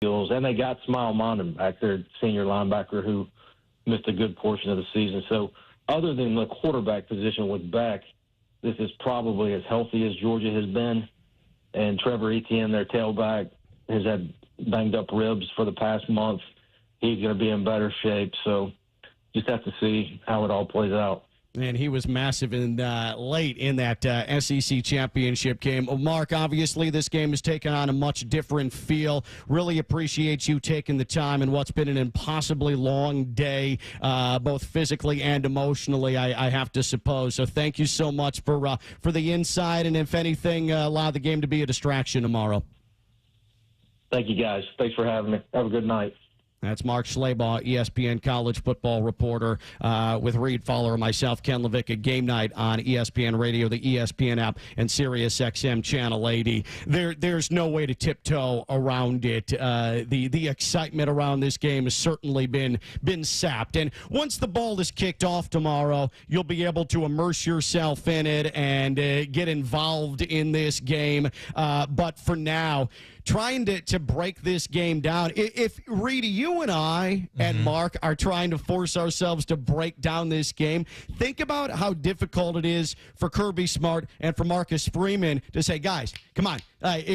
skills, and they got Smile Mondon back there, senior linebacker, who missed a good portion of the season. So other than the quarterback position with Beck, this is probably as healthy as Georgia has been. And Trevor Etienne, their tailback, has had banged-up ribs for the past month. He's going to be in better shape. So just have to see how it all plays out. And he was massive in late in that SEC championship game. Mark, obviously this game has taken on a much different feel. Really appreciate you taking the time in what's been an impossibly long day, both physically and emotionally, I have to suppose. So thank you so much for the insight, and if anything, allow the game to be a distraction tomorrow. Thank you, guys. Thanks for having me. Have a good night. That's Mark Schleybaugh, ESPN college football reporter, with Reed Fowler and myself, Ken Levicka. Game night on ESPN Radio, the ESPN app, and Sirius XM Channel 80. There's no way to tiptoe around it. The excitement around this game has certainly been sapped. And once the ball is kicked off tomorrow, you'll be able to immerse yourself in it and get involved in this game. But for now, trying to break this game down. If Reed, you and I and Mark are trying to force ourselves to break down this game, think about how difficult it is for Kirby Smart and for Marcus Freeman to say, guys, come on.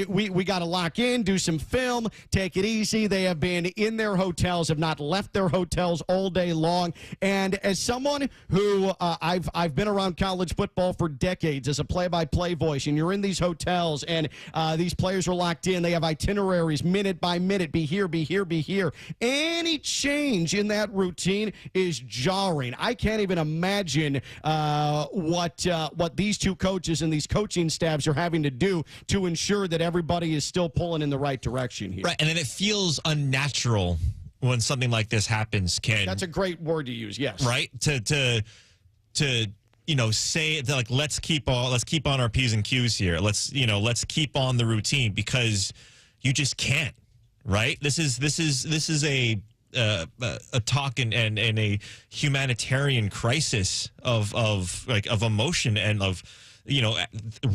We got to lock in, do some film, take it easy. They have been in their hotels, have not left their hotels all day long. And as someone who I've been around college football for decades as a play-by-play voice, and you're in these hotels, and these players are locked in. They have itineraries minute by minute. Be here, be here, be here. Any change in that routine is jarring. I can't even imagine what these two coaches and these coaching staffs are having to do to ensure that everybody is still pulling in the right direction here. Right, and then it feels unnatural when something like this happens, Ken. That's a great word to use, yes. Right? To say that, like, let's keep on our P's and Q's here. Let's keep on the routine, because you just can't, right? This is a talk and a humanitarian crisis of emotion and of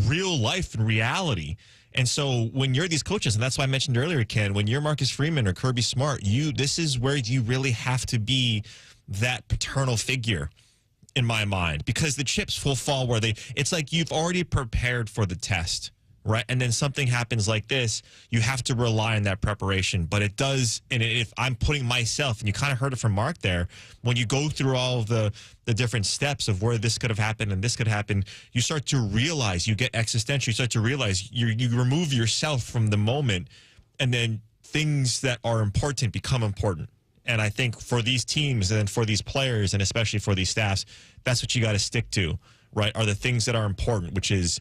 real life and reality. And so when you're these coaches, and that's why I mentioned earlier, Ken, when you're Marcus Freeman or Kirby Smart, this is where you really have to be that paternal figure, in my mind, because the chips will fall where it's like you've already prepared for the test, right? And then something happens like this, you have to rely on that preparation. But it does, and if I'm putting myself, and you kind of heard it from Mark there, when you go through all of the different steps of where this could have happened and this could happen, you start to realize, you get existential, you start to realize you remove yourself from the moment, and then things that are important become important. And I think for these teams and for these players, and especially for these staffs, that's what you got to stick to, right? Are the things that are important, which is,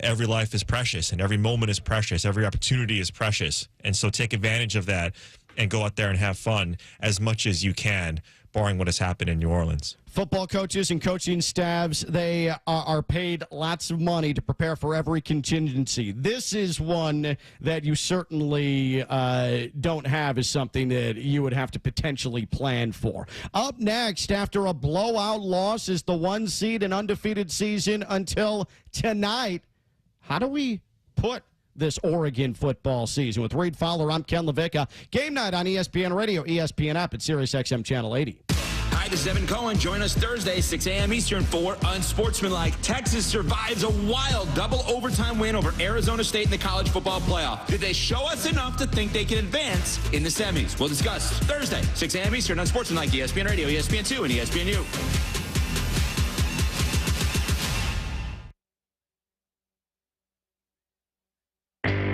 every life is precious and every moment is precious. Every opportunity is precious. And so take advantage of that and go out there and have fun as much as you can, barring what has happened in New Orleans. Football coaches and coaching staffs, they are paid lots of money to prepare for every contingency. This is one that you certainly don't have, as something that you would have to potentially plan for. Up next, after a blowout loss, is the 1 seed and undefeated season until tonight. How do we put this Oregon football season? With Reed Fowler, I'm Ken Levicka. Game night on ESPN Radio, ESPN app, at Sirius XM Channel 80. Hi, this is Evan Cohen. Join us Thursday, 6 a.m. Eastern for Unsportsmanlike. Texas survives a wild double overtime win over Arizona State in the college football playoff. Did they show us enough to think they can advance in the semis? We'll discuss Thursday, 6 a.m. Eastern, Unsportsmanlike, ESPN Radio, ESPN2, and ESPNU.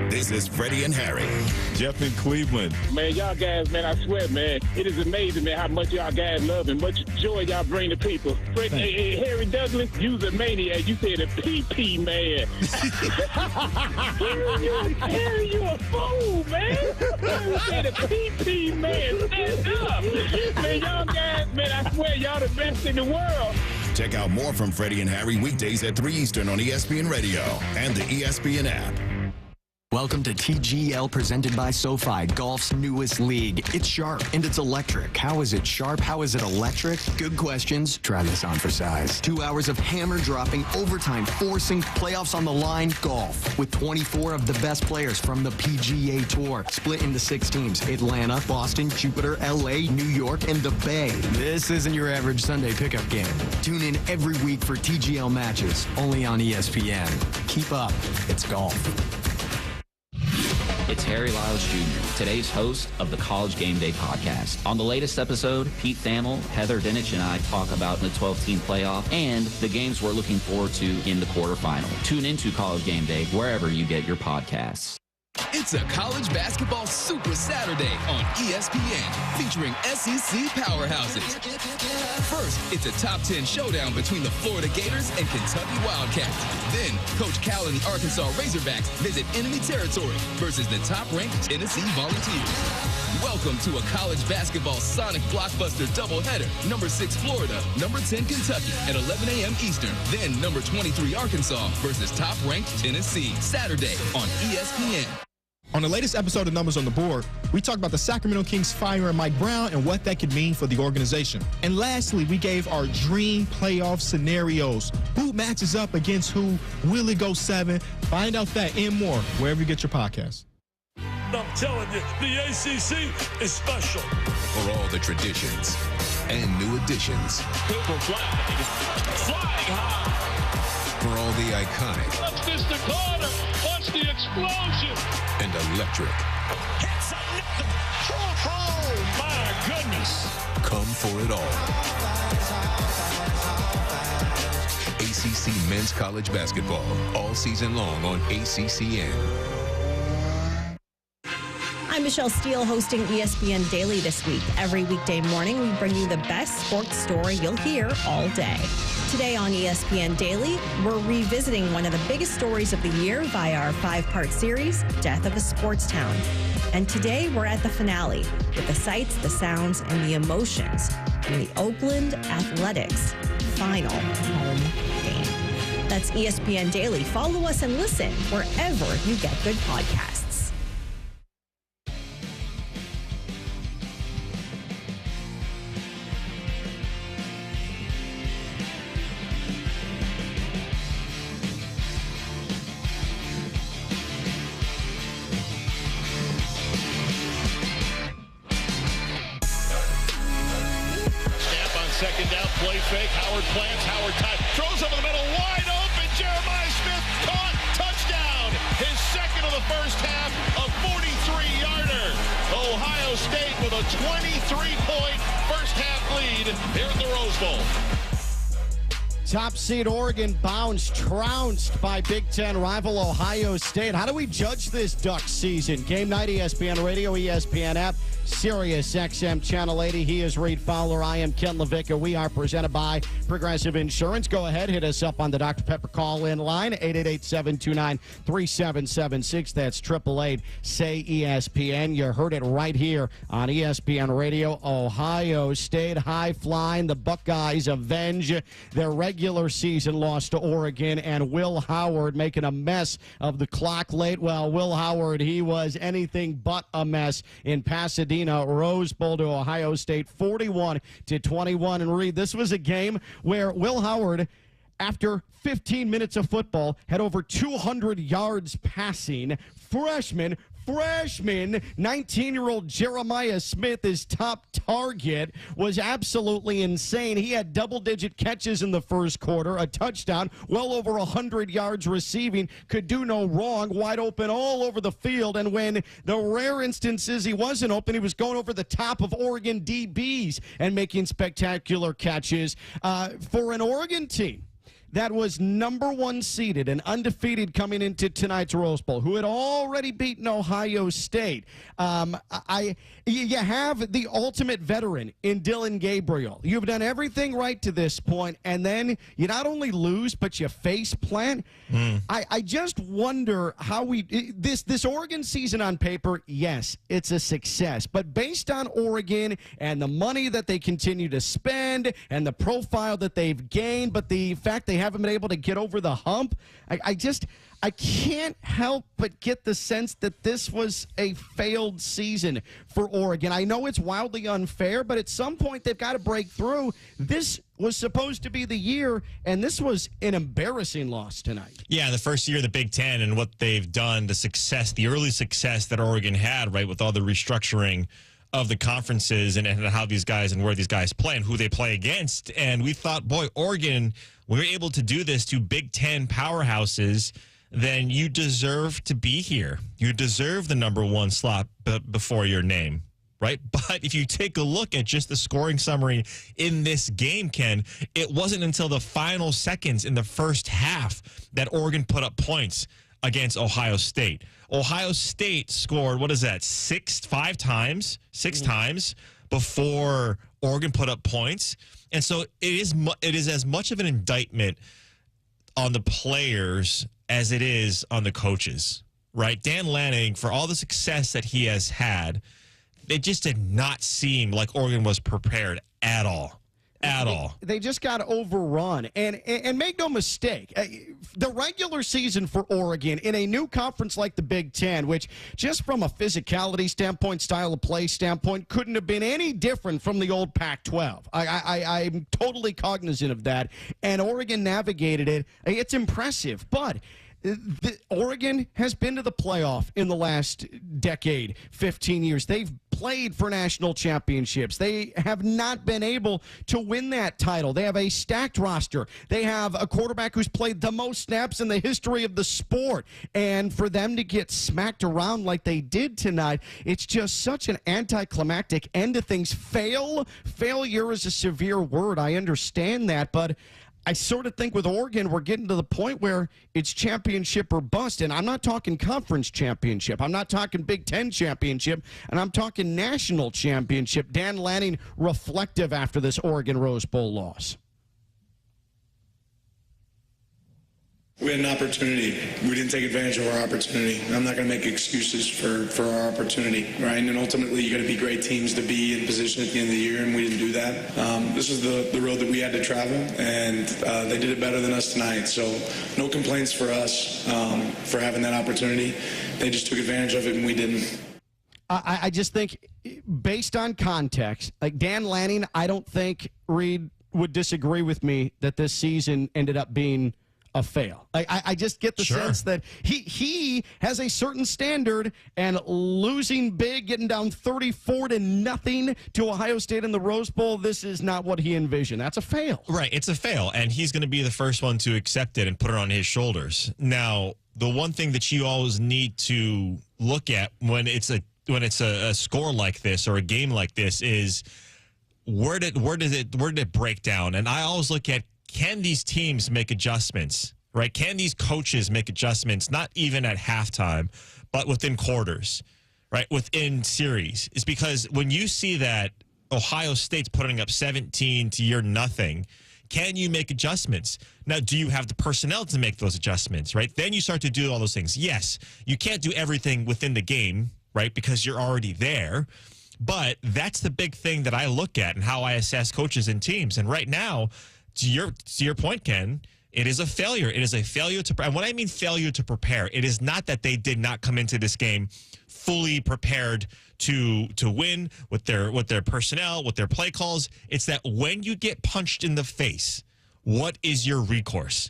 This is Freddie and Harry. Jeff in Cleveland. Man, y'all guys, man, I swear, man, it is amazing, man, how much y'all guys love and much joy y'all bring to people. Hey, Harry Douglas, you's a maniac. You said a PP, man. Harry, you a fool, man. You said a PP, man. Stand up. Man, y'all guys, man, I swear y'all the best in the world. Check out more from Freddie and Harry weekdays at 3 Eastern on ESPN Radio and the ESPN app. Welcome to TGL presented by SoFi, golf's newest league. It's sharp and it's electric. How is it sharp? How is it electric? Good questions. Try this on for size. 2 hours of hammer dropping, overtime forcing, playoffs on the line, golf. With 24 of the best players from the PGA Tour. Split into 6 teams. Atlanta, Boston, Jupiter, LA, New York, and the Bay. This isn't your average Sunday pickup game. Tune in every week for TGL matches. Only on ESPN. Keep up. It's golf. It's Harry Lyles Jr., today's host of the College Game Day podcast. On the latest episode, Pete Thamel, Heather Dinich, and I talk about the 12-team playoff and the games we're looking forward to in the quarterfinal. Tune into College Game Day wherever you get your podcasts. It's a college basketball Super Saturday on ESPN, featuring SEC powerhouses. First, it's a top 10 showdown between the Florida Gators and Kentucky Wildcats. Then, Coach Cal and the Arkansas Razorbacks visit enemy territory versus the top-ranked Tennessee Volunteers. Welcome to a college basketball Sonic blockbuster doubleheader. Number 6 Florida, number 10 Kentucky at 11 a.m. Eastern. Then number 23 Arkansas versus top-ranked Tennessee. Saturday on ESPN. On the latest episode of Numbers on the Board, we talked about the Sacramento Kings firing Mike Brown and what that could mean for the organization. And lastly, we gave our dream playoff scenarios. Who matches up against who? Will it go 7? Find out that and more wherever you get your podcasts. I'm telling you, the ACC is special. For all the traditions and new additions. Cooper flying high. For all the iconic. Watch this, the corner. Watch the explosion. And electric. Hits another. Oh, my goodness. Come for it all. ACC Men's College Basketball. All season long on ACCN. I'm Michelle Steele, hosting ESPN Daily this week. Every weekday morning, we bring you the best sports story you'll hear all day. Today on ESPN Daily, we're revisiting one of the biggest stories of the year via our 5-part series, Death of a Sports Town. And today, we're at the finale with the sights, the sounds, and the emotions from the Oakland Athletics final home game. That's ESPN Daily. Follow us and listen wherever you get good podcasts. Second down, play fake. Howard plants. Howard throws over the middle, wide open. Jeremiah Smith caught, touchdown. His second of the first half, a 43-yarder. Ohio State with a 23-point first half lead here at the Rose Bowl. Top seed Oregon trounced by Big Ten rival Ohio State. How do we judge this Duck season? Game night, ESPN Radio, ESPN app, Sirius XM Channel 80. He is Reed Fowler. I am Ken LaVicka. We are presented by Progressive Insurance. Go ahead, hit us up on the Dr. Pepper call-in line, 888-729-3776. That's 888-SAY-ESPN. You heard it right here on ESPN Radio. Ohio State high-flying. The Buckeyes avenge their regular season loss to Oregon, and Will Howard making a mess of the clock late. Well, Will Howard, he was anything but a mess in Pasadena. Rose Bowl to Ohio State, 41-21. And Reed, this was a game where Will Howard, after 15 minutes of football, had over 200 yards passing. Freshman, 19-year-old Jeremiah Smith, his top target, was absolutely insane. He had double-digit catches in the first quarter, a touchdown, well over 100 yards receiving, could do no wrong, wide open all over the field. And when the rare instances he wasn't open, he was going over the top of Oregon DBs and making spectacular catches. For an Oregon team that was number 1 seeded and undefeated coming into tonight's Rose Bowl, who had already beaten Ohio State. You have the ultimate veteran in Dylan Gabriel. You've done everything right to this point, and then you not only lose, but you face plant. I just wonder how this Oregon season on paper, yes, it's a success. But based on Oregon and the money that they continue to spend and the profile that they've gained, but the fact they haven't been able to get over the hump, I can't help but get the sense that this was a failed season for Oregon. I know it's wildly unfair, but at some point they've got to break through. This was supposed to be the year, and this was an embarrassing loss tonight. Yeah, the first year of the Big Ten and what they've done, the early success that Oregon had, right, with all the restructuring of the conferences and how these guys and where these guys play and who they play against. And we thought, boy, Oregon, we're able to do this to Big Ten powerhouses, then you deserve to be here. You deserve the number one slot before your name, right? But if you take a look at just the scoring summary in this game, Ken, it wasn't until the final seconds in the first half that Oregon put up points against Ohio State. Ohio State scored, six times before Oregon put up points. And so it is as much of an indictment on the players as it is on the coaches, right? Dan Lanning, for all the success that he has had, it just did not seem like Oregon was prepared at all. They just got overrun. And make no mistake, the regular season for Oregon in a new conference like the Big Ten, which just from a physicality standpoint, style of play standpoint, couldn't have been any different from the old Pac-12. I'm totally cognizant of that. And Oregon navigated it. It's impressive. But Oregon has been to the playoff in the last decade, 15 years. They've played for national championships. They have not been able to win that title. They have a stacked roster. They have a quarterback who's played the most snaps in the history of the sport. And for them to get smacked around like they did tonight, it's just such an anticlimactic end to things. Failure is a severe word. I understand that, but I sort of think with Oregon, we're getting to the point where it's championship or bust. And I'm not talking conference championship. I'm not talking Big Ten championship. And I'm talking national championship. Dan Lanning reflective after this Oregon Rose Bowl loss. We had an opportunity. We didn't take advantage of our opportunity. I'm not going to make excuses for our opportunity, right? And ultimately, you got to be great teams to be in position at the end of the year, and we didn't do that. This is the road that we had to travel, and they did it better than us tonight. So no complaints for us for having that opportunity. They just took advantage of it, and we didn't. I just think, based on context, like Dan Lanning, I don't think Reed would disagree with me that this season ended up being a fail. I just get the sense that he has a certain standard, and losing big, getting down 34-0 to Ohio State in the Rose Bowl, this is not what he envisioned. That's a fail. Right, it's a fail, and he's going to be the first one to accept it and put it on his shoulders. Now, the one thing that you always need to look at when it's a score like this or a game like this is where did it break down? And I always look at, can these teams make adjustments, right? Can these coaches make adjustments, not even at halftime, but within quarters, right? Within series. It's because when you see that Ohio State's putting up 17-0, can you make adjustments? Now, do you have the personnel to make those adjustments, right? Then you start to do all those things. Yes, you can't do everything within the game, right? Because you're already there. But that's the big thing that I look at and how I assess coaches and teams. And right now, to your point, Ken, it is a failure. It is a failure to, and when I mean failure to prepare, it is not that they did not come into this game fully prepared to win with their personnel, with their play calls. It's that when you get punched in the face, what is your recourse?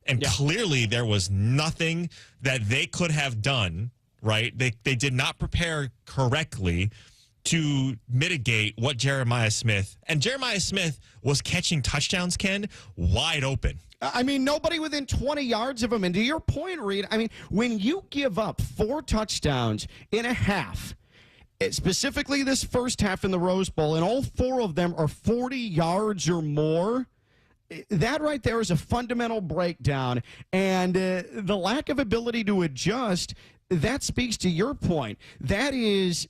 And clearly there was nothing that they could have done, right? They did not prepare correctly to mitigate what Jeremiah Smith was catching touchdowns, Ken, wide open. I mean, nobody within 20 yards of him. And to your point, Reed, I mean, when you give up 4 touchdowns in a half, specifically this first half in the Rose Bowl, and all 4 of them are 40 yards or more, that right there is a fundamental breakdown. And the lack of ability to adjust, that speaks to your point. That is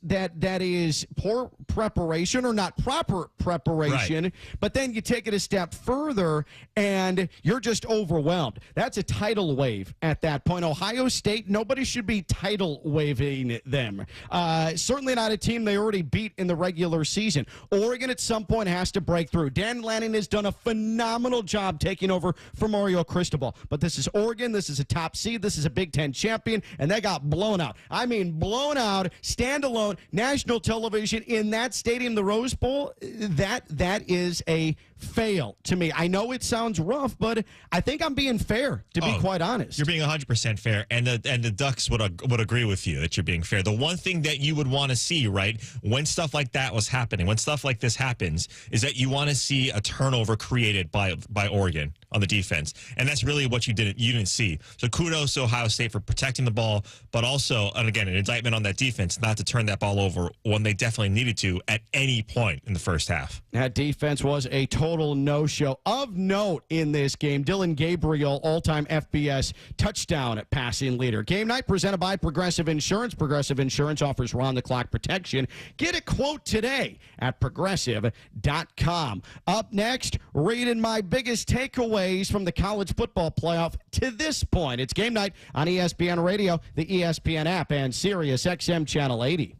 poor preparation or not proper preparation, Right. but then you take it a step further and you're just overwhelmed. That's a tidal wave at that point. Ohio State, nobody should be tidal waving them. Certainly not a team they already beat in the regular season. Oregon at some point has to break through. Dan Lanning has done a phenomenal job taking over for Mario Cristobal. But this is Oregon. This is a top seed. This is a Big Ten champion, and they got blown out. I mean, blown out, standalone, national television in that stadium, the Rose Bowl. That is a fail to me. I know it sounds rough, but I think I'm being fair, to be quite honest. You're being 100% fair, and the Ducks would agree with you that you're being fair. The one thing that you would want to see, right, when stuff like that was happening, when stuff like this happens, is that you want to see a turnover created by Oregon on the defense, and that's really what you didn't see. So kudos to Ohio State for protecting the ball, but also, and again, an indictment on that defense not to turn that ball over when they definitely needed to at any point in the first half. That defense was a total no-show. Of note in this game, Dylan Gabriel, all-time FBS touchdown passing leader. Game night presented by Progressive Insurance. Progressive Insurance offers round-the-clock protection. Get a quote today at progressive.com. Up next, reading my biggest takeaways from the college football playoff to this point. It's game night on ESPN Radio, the ESPN app, and Sirius XM Channel 80.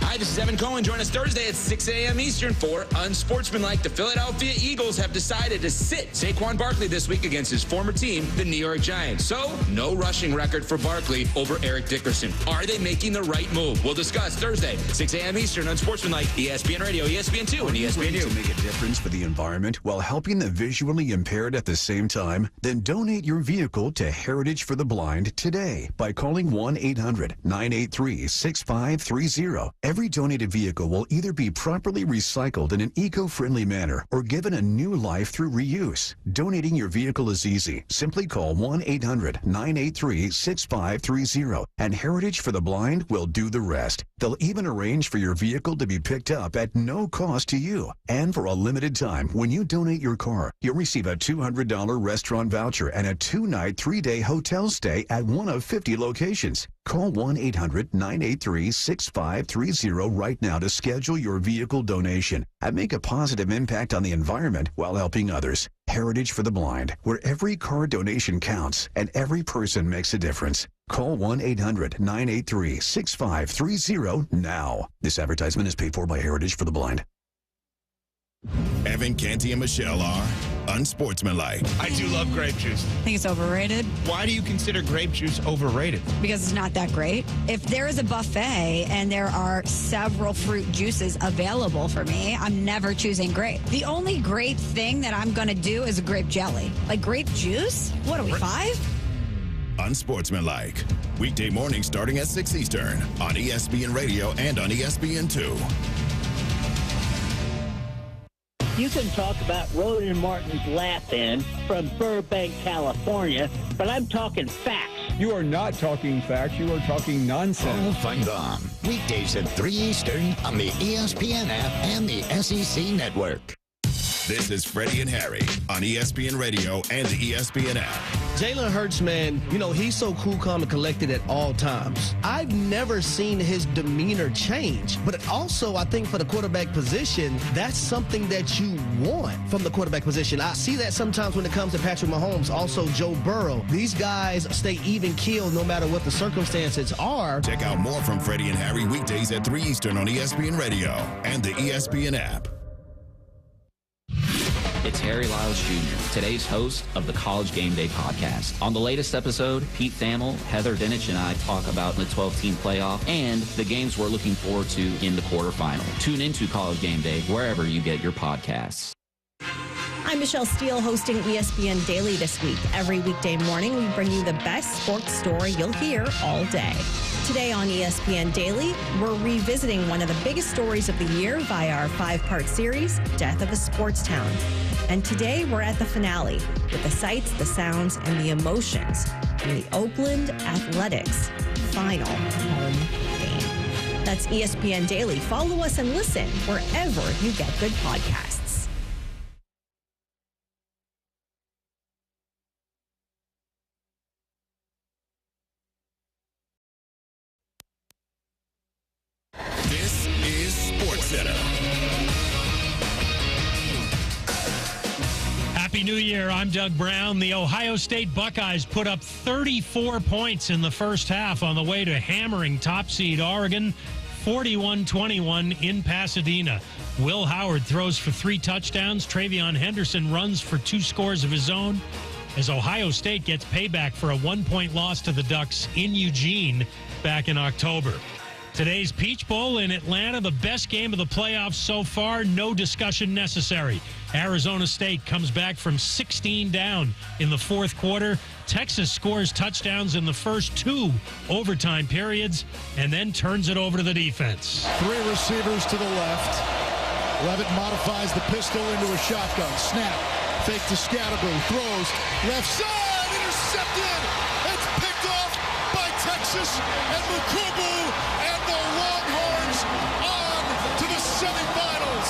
Hi, this is Evan Cohen. Join us Thursday at 6 a.m. Eastern for Unsportsmanlike. The Philadelphia Eagles have decided to sit Saquon Barkley this week against his former team, the New York Giants. So, no rushing record for Barkley over Eric Dickerson. Are they making the right move? We'll discuss Thursday, 6 a.m. Eastern, Unsportsmanlike, ESPN Radio, ESPN2, and ESPN2. To make a difference for the environment while helping the visually impaired at the same time? Then donate your vehicle to Heritage for the Blind today by calling 1-800-983-6530. Every donated vehicle will either be properly recycled in an eco-friendly manner or given a new life through reuse. Donating your vehicle is easy. Simply call 1-800-983-6530 and Heritage for the Blind will do the rest. They'll even arrange for your vehicle to be picked up at no cost to you. And for a limited time, when you donate your car, you'll receive a $200 restaurant voucher and a 2-night, 3-day hotel stay at one of 50 locations. Call 1-800-983-6530 right now to schedule your vehicle donation and make a positive impact on the environment while helping others. Heritage for the Blind, where every car donation counts and every person makes a difference. Call 1-800-983-6530 now. This advertisement is paid for by Heritage for the Blind. Evan, Canty, and Michelle are unsportsmanlike. I do love grape juice. I think it's overrated. Why do you consider grape juice overrated? Because it's not that great. If there is a buffet and there are several fruit juices available for me, I'm never choosing grape. The only grape thing that I'm going to do is a grape jelly. Like grape juice? What are we, 5? Unsportsmanlike. Weekday morning starting at 6 Eastern on ESPN Radio and on ESPN2. You can talk about Roland Martin's lap in from Burbank, California, but I'm talking facts. You are not talking facts. You are talking nonsense. All find on. Weekdays at 3 Eastern on the ESPN app and the SEC Network. This is Freddie and Harry on ESPN Radio and the ESPN app. Jalen Hurts, man, he's so cool, calm, and collected at all times. I've never seen his demeanor change. But also, I think for the quarterback position, that's something that you want from the quarterback position. I see that sometimes when it comes to Patrick Mahomes, also Joe Burrow. These guys stay even keeled no matter what the circumstances are. Check out more from Freddie and Harry weekdays at 3 Eastern on ESPN Radio and the ESPN app. It's Harry Lyles Jr., today's host of the College Game Day podcast. On the latest episode, Pete Thamel, Heather Dinich, and I talk about the 12-team playoff and the games we're looking forward to in the quarterfinal. Tune into College Game Day wherever you get your podcasts. I'm Michelle Steele, hosting ESPN Daily this week. Every weekday morning, we bring you the best sports story you'll hear all day. Today on ESPN Daily, we're revisiting one of the biggest stories of the year via our 5-part series, Death of a Sports Town. And today, we're at the finale with the sights, the sounds, and the emotions from the Oakland Athletics final home game. That's ESPN Daily. Follow us and listen wherever you get good podcasts. This is Sports Center. Happy New Year. I'm Doug Brown. The Ohio State Buckeyes put up 34 points in the first half on the way to hammering top seed Oregon 41-21 in Pasadena. Will Howard throws for 3 touchdowns. Travion Henderson runs for 2 scores of his own as Ohio State gets payback for a 1-point loss to the Ducks in Eugene back in October. Today's Peach Bowl in Atlanta, the best game of the playoffs so far, no discussion necessary. Arizona State comes back from 16 down in the fourth quarter. Texas scores touchdowns in the first 2 overtime periods and then turns it over to the defense. 3 receivers to the left. Levitt modifies the pistol into a shotgun. Snap. Fake to Scatterby. Throws. Left side. Intercepted. It's picked off by Texas and Mukubu. And the Longhorns on to the semifinals.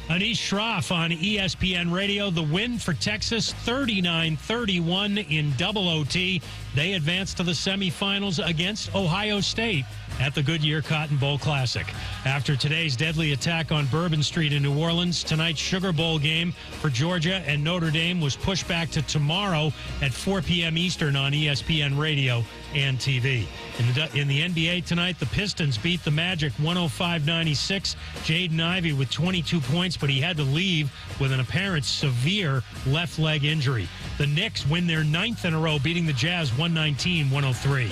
Anish Shroff on ESPN Radio. The win for Texas, 39-31 in double OT. They advance to the semifinals against Ohio State at the Goodyear Cotton Bowl Classic. After today's deadly attack on Bourbon Street in New Orleans, tonight's Sugar Bowl game for Georgia and Notre Dame was pushed back to tomorrow at 4 p.m. Eastern on ESPN Radio and TV. In the NBA tonight, the Pistons beat the Magic 105-96. Jaden Ivey with 22 points, but he had to leave with an apparent severe left leg injury. The Knicks win their 9th in a row, beating the Jazz 119-103.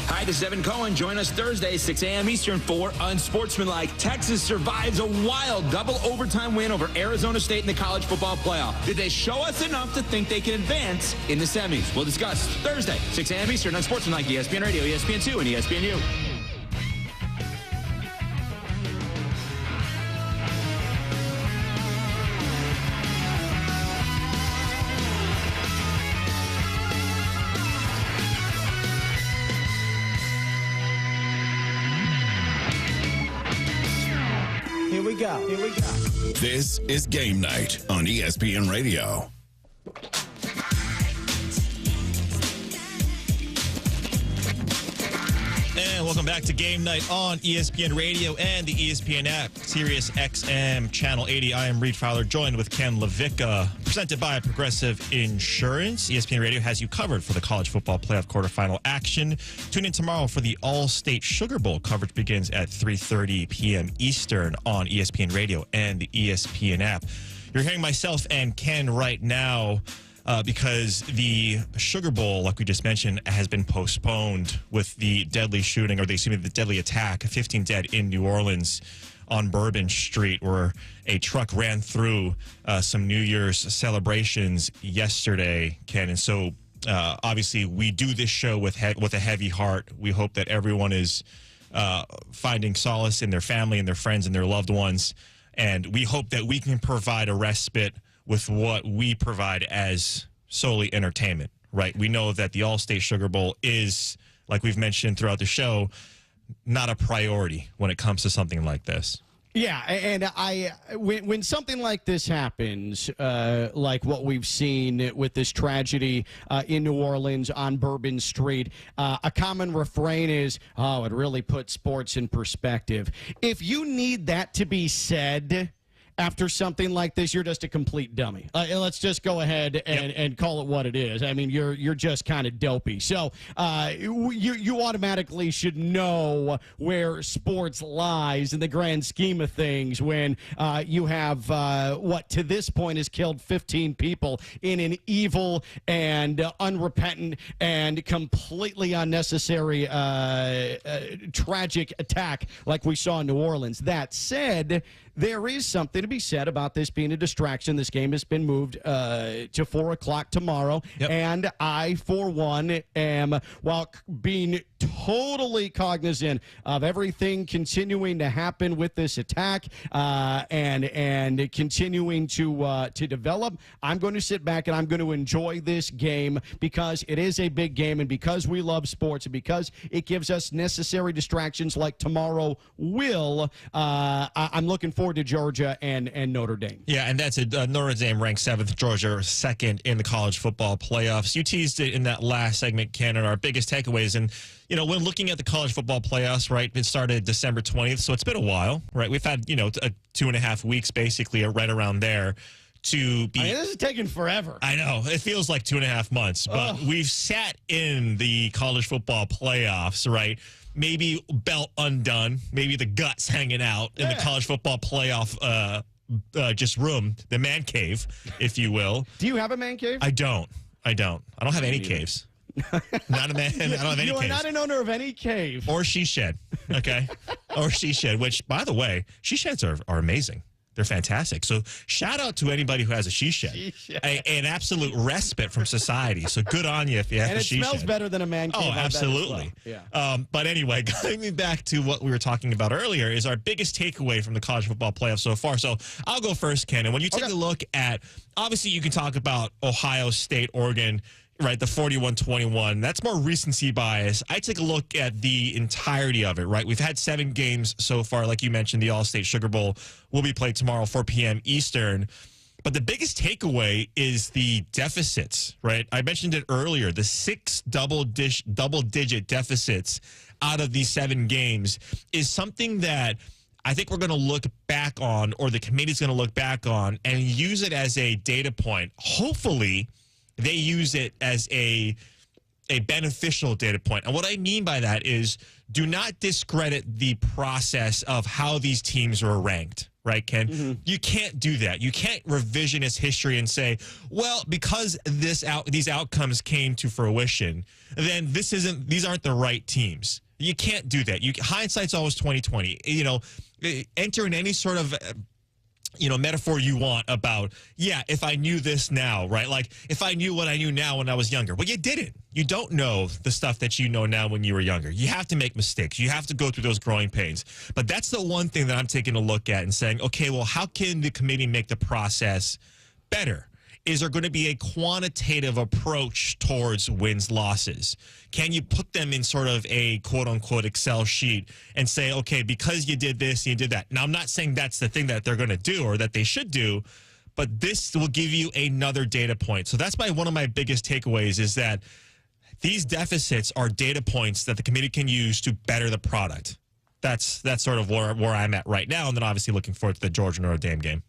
Hi, this is Evan Cohen. Join us Thursday, 6 a.m. Eastern for Unsportsmanlike. Texas survives a wild double overtime win over Arizona State in the college football playoff. Did they show us enough to think they can advance in the semis? We'll discuss Thursday, 6 a.m. Eastern on Sportsmanlike, ESPN Radio, ESPN2, and ESPNU. Here we go. This is Game Night on ESPN Radio. And welcome back to Game Night on ESPN Radio and the ESPN app, Sirius XM Channel 80. I am Reed Fowler, joined with Ken Levicka, presented by Progressive Insurance. ESPN Radio has you covered for the college football playoff quarterfinal action. Tune in tomorrow for the All-State Sugar Bowl. Coverage begins at 3:30 p.m. Eastern on ESPN Radio and the ESPN app. You're hearing myself and Ken right now because the Sugar Bowl, like we just mentioned, has been postponed with the deadly shooting, or the deadly attack, 15 dead in New Orleans on Bourbon Street, where a truck ran through some New Year's celebrations yesterday, Ken. And so, obviously, we do this show with a heavy heart. We hope that everyone is finding solace in their family and their friends and their loved ones. And we hope that we can provide a respite with what we provide as solely entertainment, right? We know that the All-State Sugar Bowl is, like we've mentioned throughout the show, not a priority when it comes to something like this. Yeah, and when something like this happens, like what we've seen with this tragedy in New Orleans on Bourbon Street, a common refrain is, oh, it really puts sports in perspective. If you need that to be said after something like this, you're just a complete dummy. Let's just go ahead and call it what it is. I mean, you're just kind of dopey. So you automatically should know where sports lies in the grand scheme of things when you have what to this point has killed 15 people in an evil and unrepentant and completely unnecessary tragic attack like we saw in New Orleans. That said, there is something to be said about this being a distraction. This game has been moved to 4 o'clock tomorrow. Yep. And I, for one, am, while being totally cognizant of everything continuing to happen with this attack and continuing to develop, I'm going to sit back and I'm going to enjoy this game because it is a big game and because we love sports and because it gives us necessary distractions like tomorrow will. I'm looking forward forward to Georgia and Notre Dame. Yeah, and that's it. Notre Dame ranked 7th, Georgia 2nd in the college football playoffs. You teased it in that last segment, Ken, and our biggest takeaways. And, when looking at the college football playoffs, right, it started December 20th, so it's been a while, right? We've had, 2.5 weeks basically right around there to be. This is taking forever. I know. It feels like 2.5 months, but we've sat in the college football playoffs, right? Maybe belt undone, maybe the guts hanging out in the college football playoff just room, the man cave, if you will. Do you have a man cave? I don't. I don't have any caves. Not a man. I don't have any caves. You are not an owner of any cave. Or she shed, okay? Or she shed, which, by the way, she sheds are amazing. They're fantastic. So shout out to anybody who has a she shed. An absolute respite from society. So good on you if you have a she shed. And it smells better than a man cave. Oh, absolutely. Yeah. But anyway, going back to what we were talking about earlier is our biggest takeaway from the college football playoffs so far. So I'll go first, Ken. And when you take a look at, obviously you can talk about Ohio State, Oregon, right, the 41-21. That's more recency bias. I take a look at the entirety of it, right? We've had 7 games so far. Like you mentioned, the All-State Sugar Bowl will be played tomorrow, 4 p.m. Eastern. But the biggest takeaway is the deficits, right? I mentioned it earlier. The 6 double-digit deficits out of these 7 games is something that I think we're going to look back on, or the committee's going to look back on, and use it as a data point. Hopefully, they use it as a beneficial data point. And what I mean by that is, do not discredit the process of how these teams were ranked, right, Ken? Mm-hmm. You can't do that. You can't revisionist history and say, well, because these outcomes came to fruition, then these aren't the right teams. You can't do that. Hindsight's always 20/20. Enter in any sort of metaphor you want about, if I knew this now, right? Like, if I knew what I knew now when I was younger. Well, you didn't. You don't know the stuff that you know now when you were younger. You have to make mistakes. You have to go through those growing pains. But that's the one thing that I'm taking a look at and saying, okay, well, how can the committee make the process better? Is there going to be a quantitative approach towards wins, losses? Can you put them in sort of a quote-unquote Excel sheet and say, okay, because you did this, you did that. Now, I'm not saying that's the thing that they're going to do or that they should do, but this will give you another data point. So that's one of my biggest takeaways is that these deficits are data points that the committee can use to better the product. That's sort of where I'm at right now, and then obviously looking forward to the Georgia Notre Dame game.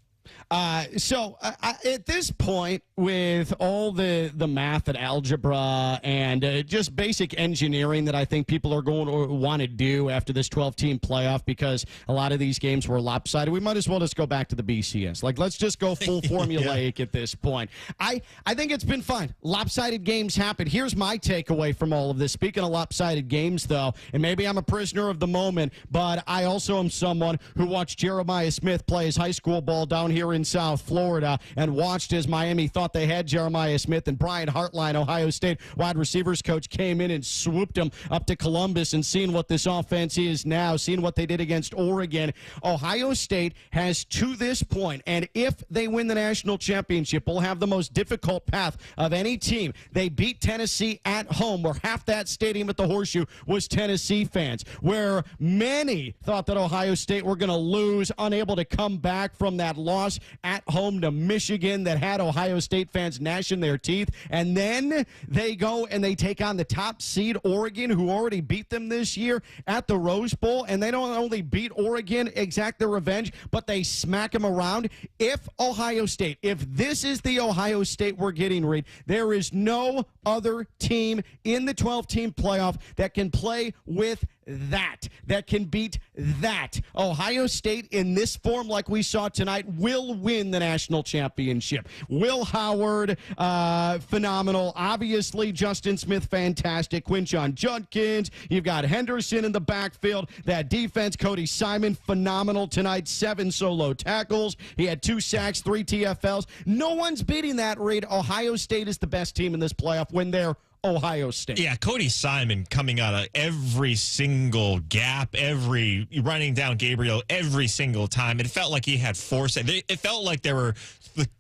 So at this point, with all the math and algebra and just basic engineering that I think people are going to want to do after this 12-team playoff, because a lot of these games were lopsided, we might as well just go back to the BCS. Like, let's just go full formulaic at this point. I think it's been fine. Lopsided games happen. Here's my takeaway from all of this. Speaking of lopsided games, though, and maybe I'm a prisoner of the moment, but I also am someone who watched Jeremiah Smith play his high school ball down here in South Florida and watched as Miami thought they had Jeremiah Smith, and Brian Hartline, Ohio State wide receivers coach, came in and swooped him up to Columbus, and seeing what this offense is now, seeing what they did against Oregon. Ohio State has, to this point, and if they win the national championship, will have the most difficult path of any team. They beat Tennessee at home, where half that stadium at the Horseshoe was Tennessee fans, where many thought that Ohio State were going to lose, unable to come back from that loss at home to Michigan that had Ohio State fans gnashing their teeth. And then they go and they take on the top seed Oregon, who already beat them this year at the Rose Bowl. And they don't only beat Oregon, exact their revenge, but they smack them around. If this is the Ohio State we're getting, Reed, there is no other team in the 12-team playoff that can play with that can beat that. Ohio State, in this form like we saw tonight, will win the national championship. Will Howard, phenomenal. Obviously, Justin Smith, fantastic. Quinshon Judkins. You've got Henderson in the backfield. That defense, Cody Simon, phenomenal tonight. 7 solo tackles. He had 2 sacks, 3 TFLs. No one's beating that, Reed. Ohio State is the best team in this playoff when they're Ohio State. Yeah, Cody Simon coming out of every single gap, running down Gabriel every single time. It felt like he had it felt like there were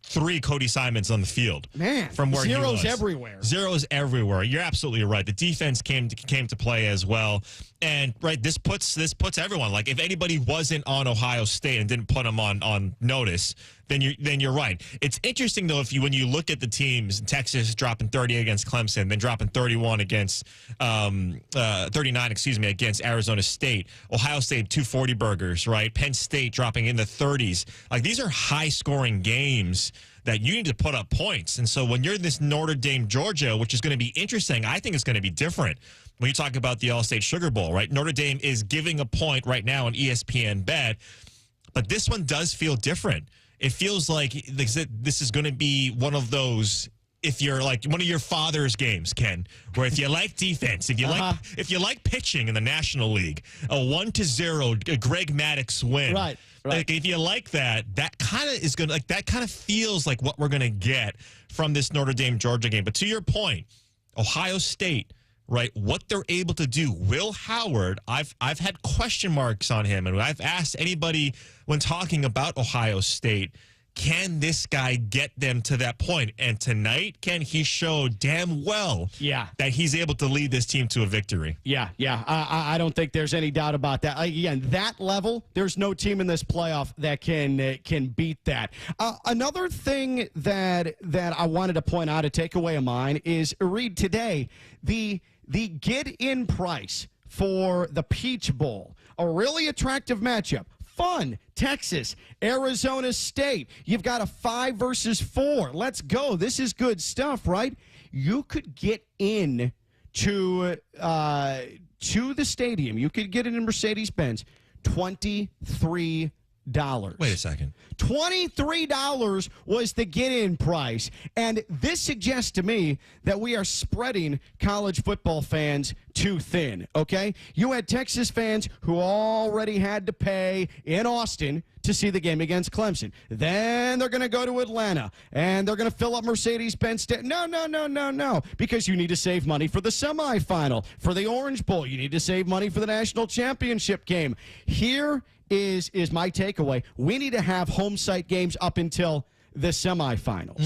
3 Cody Simons on the field. Man, from where he was. Zeros everywhere. Zeros everywhere. You're absolutely right. The defense came to play as well. And this puts everyone, like, if anybody wasn't on Ohio State and didn't put them on notice, then you're right. It's interesting though, when you look at the teams, Texas dropping 30 against Clemson, then dropping 39 against against Arizona State, Ohio State 240 burgers, right? Penn State dropping in the 30s. Like, these are high scoring games that you need to put up points. And so when you're in this Notre Dame, Georgia, which is going to be interesting, I think it's going to be different. When you talk about the All-State Sugar Bowl, right? Notre Dame is giving a point right now on ESPN Bet, but this one does feel different. It feels like this is going to be one of those, if you're like one of your father's games, Ken, where if you like defense, if you like pitching in the National League, a 1-0 Greg Maddux win. Right. Like, if you like that kind of is going to, like, that kind of feels like what we're going to get from this Notre Dame Georgia game. But to your point, Ohio State, right, what they're able to do. Will Howard, I've had question marks on him, and I've asked anybody when talking about Ohio State, can this guy get them to that point? And tonight, Ken, he showed damn well that he's able to lead this team to a victory. Yeah. I don't think there's any doubt about that. Again, that level, there's no team in this playoff that can beat that. Another thing that I wanted to point out, a takeaway of mine, is, Reed, today, the get-in price for the Peach Bowl, a really attractive matchup. Fun. Texas, Arizona State. You've got a 5 versus 4. Let's go. This is good stuff, right? You could get in to the stadium. You could get it in Mercedes-Benz. $23. Wait a second. $23 was the get-in price. And this suggests to me that we are spreading college football fans too thin, okay? You had Texas fans who already had to pay in Austin to see the game against Clemson. Then they're going to go to Atlanta, and they're going to fill up Mercedes-Benz. No, because you need to save money for the semifinal. For the Orange Bowl, you need to save money for the national championship game. Here is my takeaway. We need to have home site games up until the semifinals.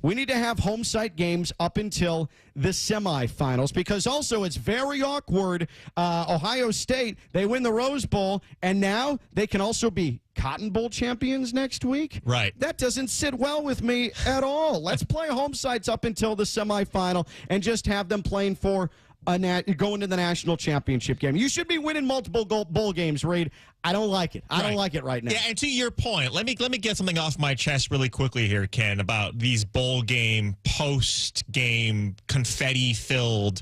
We need to have home site games up until the semifinals, because also it's very awkward. Ohio State, they win the Rose Bowl, and now they can also be Cotton Bowl champions next week. Right. That doesn't sit well with me at all. Let's play home sites up until the semifinal and just have them playing for going to the national championship game. You should be winning multiple bowl games, Reed. I don't like it. I don't like it right now. Yeah, and to your point, let me get something off my chest really quickly here, Ken, about these bowl game, post-game, confetti-filled,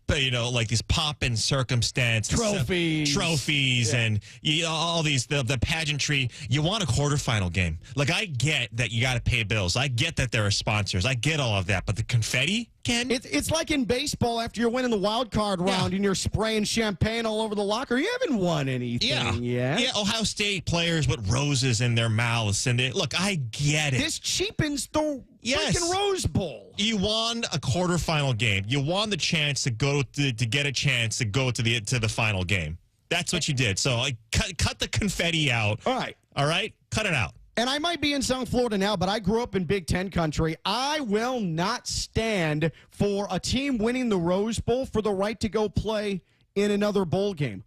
like these pomp and circumstance trophies, and all these the pageantry. You want a quarterfinal game. Like, I get that you got to pay bills. I get that there are sponsors. I get all of that, but the confetti, Ken? It's like in baseball after you're winning the wild card round and you're spraying champagne all over the locker. You haven't won anything yet. Yeah, Ohio State players with roses in their mouths, and look, I get it. This cheapens the freaking Rose Bowl. You won a quarterfinal game. You won the chance to go to get a chance to go to the final game. That's what you did. So cut the confetti out. All right, cut it out. And I might be in South Florida now, but I grew up in Big Ten country. I will not stand for a team winning the Rose Bowl for the right to go play in another bowl game.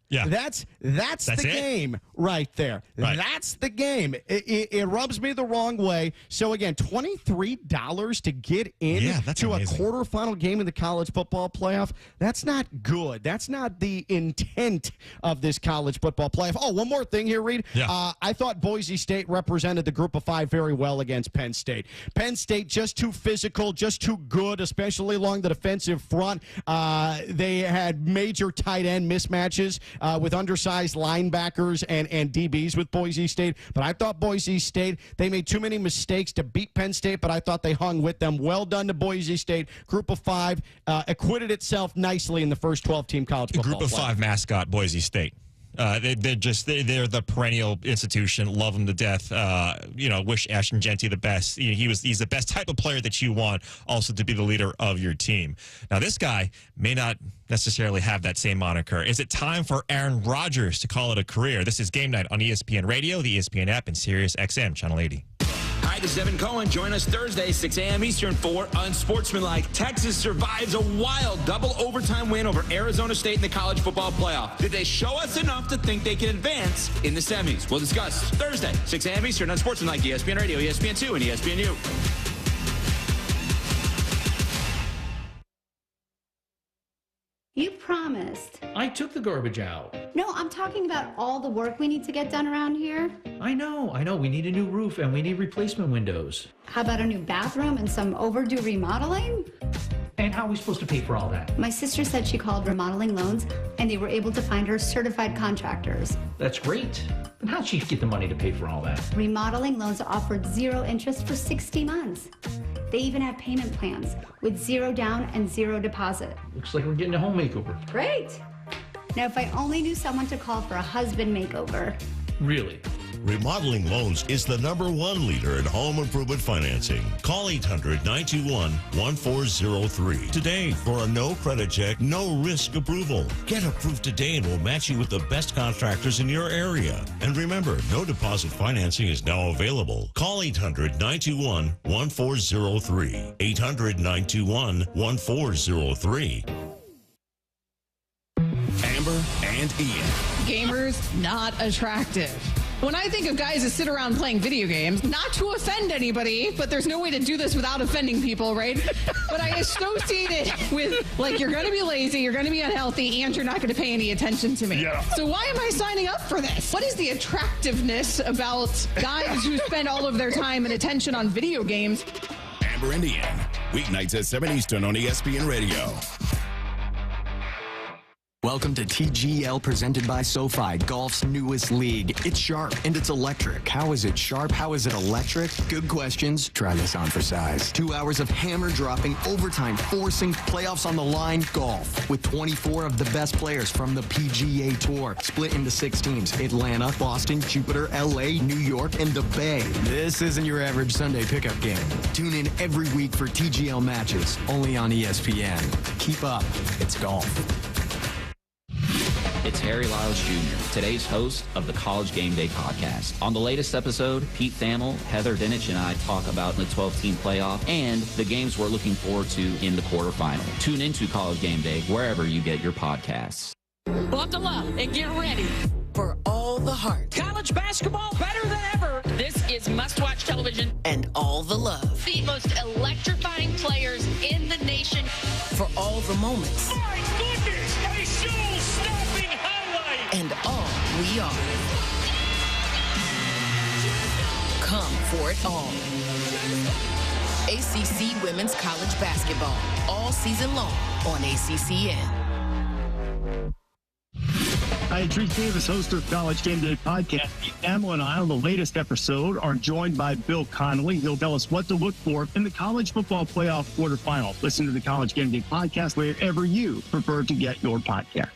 Yeah. That's the game right there. Right. That's the game. It rubs me the wrong way. So, again, $23 to get in to amazing. A quarterfinal game in the college football playoff, that's not good. That's not the intent of this college football playoff. Oh, one more thing here, Reed. Yeah. I thought Boise State represented the group of 5 very well against Penn State. Penn State just too physical, just too good, especially along the defensive front. They had major tight end mismatches with undersized linebackers and DBs with Boise State. But I thought Boise State, they made too many mistakes to beat Penn State, but I thought they hung with them. Well done to Boise State. Group of 5 acquitted itself nicely in the first 12-team college football Group of 5 mascot, Boise State. They're the perennial institution. Love them to death. Wish Ashton Genty the best. He's the best type of player that you want also to be the leader of your team. Now, this guy may not necessarily have that same moniker. Is it time for Aaron Rodgers to call it a career? This is Game Night on ESPN Radio, the ESPN app, and Sirius XM Channel 80. Hi, this is Evan Cohen. Join us Thursday, 6 a.m. Eastern for Unsportsmanlike. Texas survives a wild double overtime win over Arizona State in the college football playoff. Did they show us enough to think they can advance in the semis? We'll discuss Thursday, 6 a.m. Eastern on Unsportsmanlike, ESPN Radio, ESPN2, and ESPNU. You promised. I took the garbage out. No, I'm talking about all the work we need to get done around here. I know. We need a new roof and we need replacement windows. How about a new bathroom and some overdue remodeling? And how are we supposed to pay for all that? My sister said she called Remodeling Loans and they were able to find her certified contractors. That's great. But how'd she get the money to pay for all that? Remodeling Loans offered 0 interest for 60 months. They even have payment plans with 0 down and 0 deposit. Looks like we're getting a home makeover. Great. Now, if I only knew someone to call for a husband makeover. Really? Remodeling Loans is the #1 leader in home improvement financing. Call 800-921-1403 today for a no credit check, no risk approval. Get approved today and we'll match you with the best contractors in your area. And remember, no deposit financing is now available. Call 800-921-1403. 800-921-1403. Amber and Ian. Gamers, not attractive. When I think of guys that sit around playing video games, not to offend anybody, but there's no way to do this without offending people, right? But I associate it with, you're going to be lazy, you're going to be unhealthy, and you're not going to pay any attention to me. Yeah. So why am I signing up for this? What is the attractiveness about guys who spend all of their time and attention on video games? Amber and Ian, weeknights at 7 Eastern on ESPN Radio. Welcome to TGL presented by SoFi, golf's newest league. It's sharp and it's electric. How is it sharp? How is it electric? Good questions. Try this on for size. 2 hours of hammer dropping, overtime forcing, playoffs on the line, golf. With 24 of the best players from the PGA Tour. Split into 6 teams. Atlanta, Boston, Jupiter, LA, New York, and the Bay. This isn't your average Sunday pickup game. Tune in every week for TGL matches. Only on ESPN. Keep up. It's golf. It's Harry Lyles Jr., today's host of the College Game Day podcast. On the latest episode, Pete Thamel, Heather Dinich, and I talk about the 12-team playoff and the games we're looking forward to in the quarterfinal. Tune into College Game Day wherever you get your podcasts. Buckle up and get ready for all the heart. College basketball better than ever. This is must-watch television and all the love. The most electrifying players in the nation. For all the moments. My goodness, a show-stopping highlight. And all we are. Come for it all. ACC Women's College Basketball. All season long on ACCN. Hi, Treat Davis, host of College Game Day podcast. Emma and I on the latest episode are joined by Bill Connolly. He'll tell us what to look for in the college football playoff quarterfinal. Listen to the College Game Day podcast wherever you prefer to get your podcast.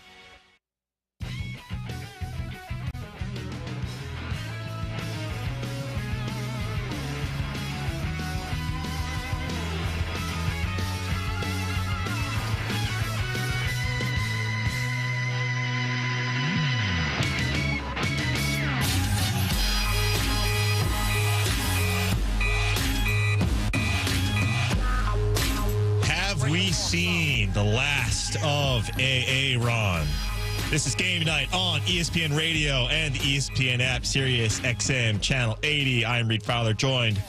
Seen the last of Aaron. This is Game Night on ESPN Radio and the ESPN app, Sirius XM Channel 80. I'm Reed Fowler, joined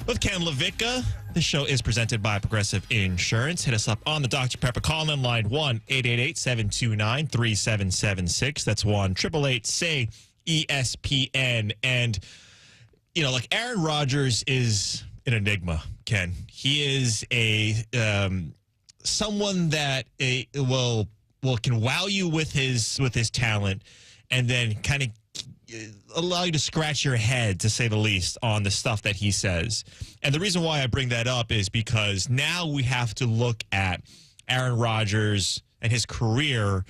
with Ken LaVicka. This show is presented by Progressive Insurance. Hit us up on the Dr. Pepper call-in line 1-888-729-3776. That's 1-888-SAY-ESPN. And, Aaron Rodgers is an enigma, Ken. He is someone that can wow you with his talent, and then kind of allow you to scratch your head, to say the least, on the stuff that he says. And the reason why I bring that up is because now we have to look at Aaron Rodgers and his career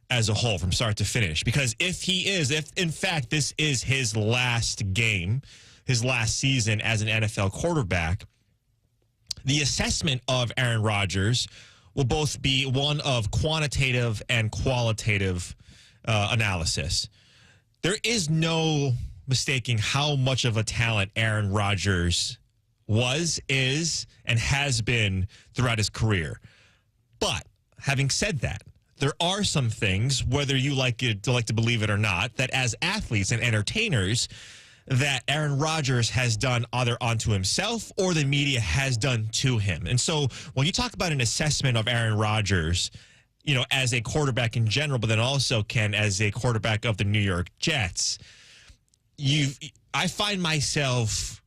as a whole from start to finish. Because if in fact this is his last game, his last season as an NFL quarterback, the assessment of Aaron Rodgers will both be one of quantitative and qualitative analysis. There is no mistaking how much of a talent Aaron Rodgers was, is, and has been throughout his career. But having said that, there are some things, whether you like to believe it or not, that as athletes and entertainers, that Aaron Rodgers has done either onto himself or the media has done to him. And so when you talk about an assessment of Aaron Rodgers, you know, as a quarterback in general, but then also, Ken, as a quarterback of the New York Jets, I find myself,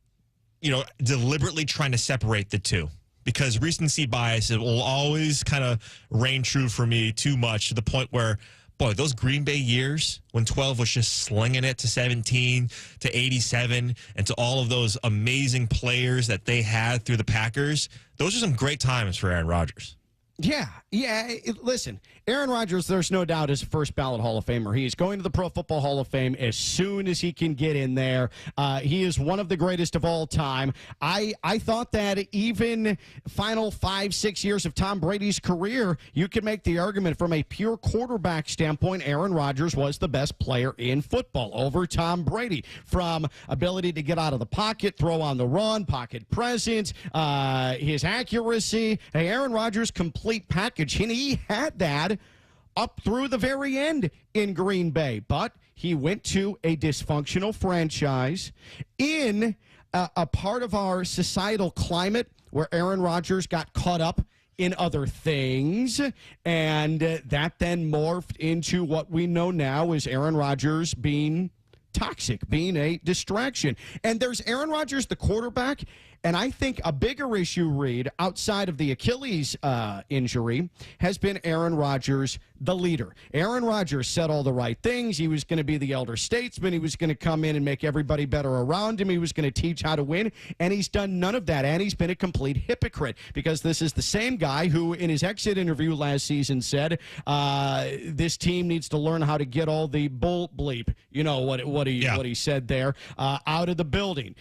you know, deliberately trying to separate the two, because recency bias will always kind of reign true for me too much, to the point where, boy, those Green Bay years when 12 was just slinging it to 17, to 87, and to all of those amazing players that they had through the Packers, those are some great times for Aaron Rodgers. Yeah. Listen, Aaron Rodgers, there's no doubt, is a first ballot Hall of Famer. He is going to the Pro Football Hall of Fame as soon as he can get in there. He is one of the greatest of all time. I thought that even final 5-6 years of Tom Brady's career, you could make the argument from a pure quarterback standpoint, Aaron Rodgers was the best player in football over Tom Brady. From ability to get out of the pocket, throw on the run, pocket presence, his accuracy. Hey, Aaron Rodgers, complete package, and he had that up through the very end in Green Bay. But he went to a dysfunctional franchise in a part of our societal climate where Aaron Rodgers got caught up in other things, and that then morphed into what we know now as Aaron Rodgers being toxic, being a distraction. And there's Aaron Rodgers, the quarterback, and I think a bigger issue, Reed, outside of the Achilles injury, has been Aaron Rodgers, the leader. Aaron Rodgers said all the right things. He was going to be the elder statesman. He was going to come in and make everybody better around him. He was going to teach how to win, and he's done none of that, and he's been a complete hypocrite, because this is the same guy who, in his exit interview last season, said this team needs to learn how to get all the bull bleep, you know, what he said there, out of the building,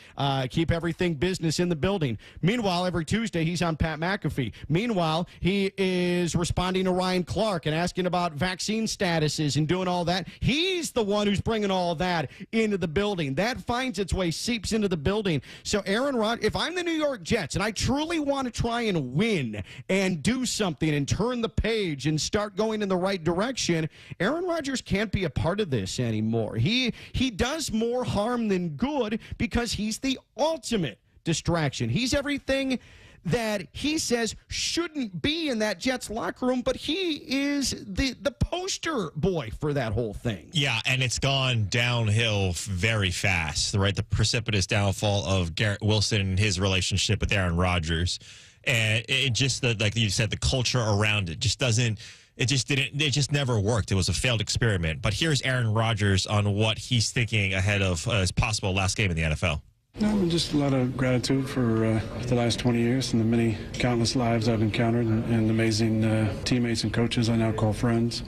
keep everything business in the building. Meanwhile, every Tuesday, he's on Pat McAfee. Meanwhile, he is responding to Ryan Clark and asking about vaccine statuses and doing all that. He's the one who's bringing all that into the building. That finds its way, seeps into the building. So Aaron Rodgers, if I'm the New York Jets and I truly want to try and win and do something and turn the page and start going in the right direction, Aaron Rodgers can't be a part of this anymore. He does more harm than good, because he's the ultimate distraction. He's everything that he says shouldn't be in that Jets locker room, but he is the poster boy for that whole thing. Yeah, and it's gone downhill very fast, right? The precipitous downfall of Garrett Wilson and his relationship with Aaron Rodgers. And it just, like you said, the culture around it just doesn't, it just never worked. It was a failed experiment. But here's Aaron Rodgers on what he's thinking ahead of his possible last game in the NFL. Just a lot of gratitude for the last 20 years and the many countless lives I've encountered, and amazing teammates and coaches I now call friends.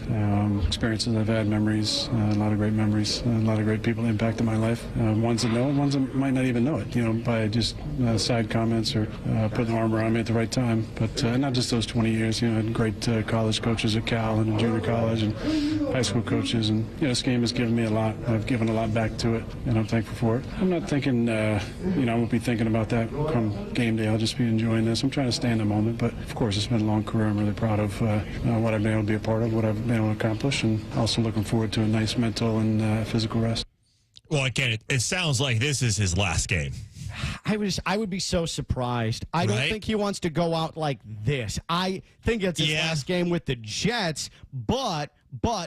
Experiences I've had, memories, a lot of great memories, a lot of great people impacted my life. Ones that know it, ones that might not even know it, you know, by just side comments or putting an arm around me at the right time. But not just those 20 years, you know, I had great college coaches at Cal and junior college and high school coaches. And, you know, this game has given me a lot. I've given a lot back to it, and I'm thankful for it. I'm not thinking, you know, I won't be thinking about that come game day. I'll just be enjoying this. I'm trying to stay in the moment, but of course it's been a long career. I'm really proud of what I've been able to be a part of, what I've been able to accomplish, and also looking forward to a nice mental and physical rest. Well, again, it sounds like this is his last game. I would be so surprised. I don't think he wants to go out like this. I think it's his last game with the Jets, but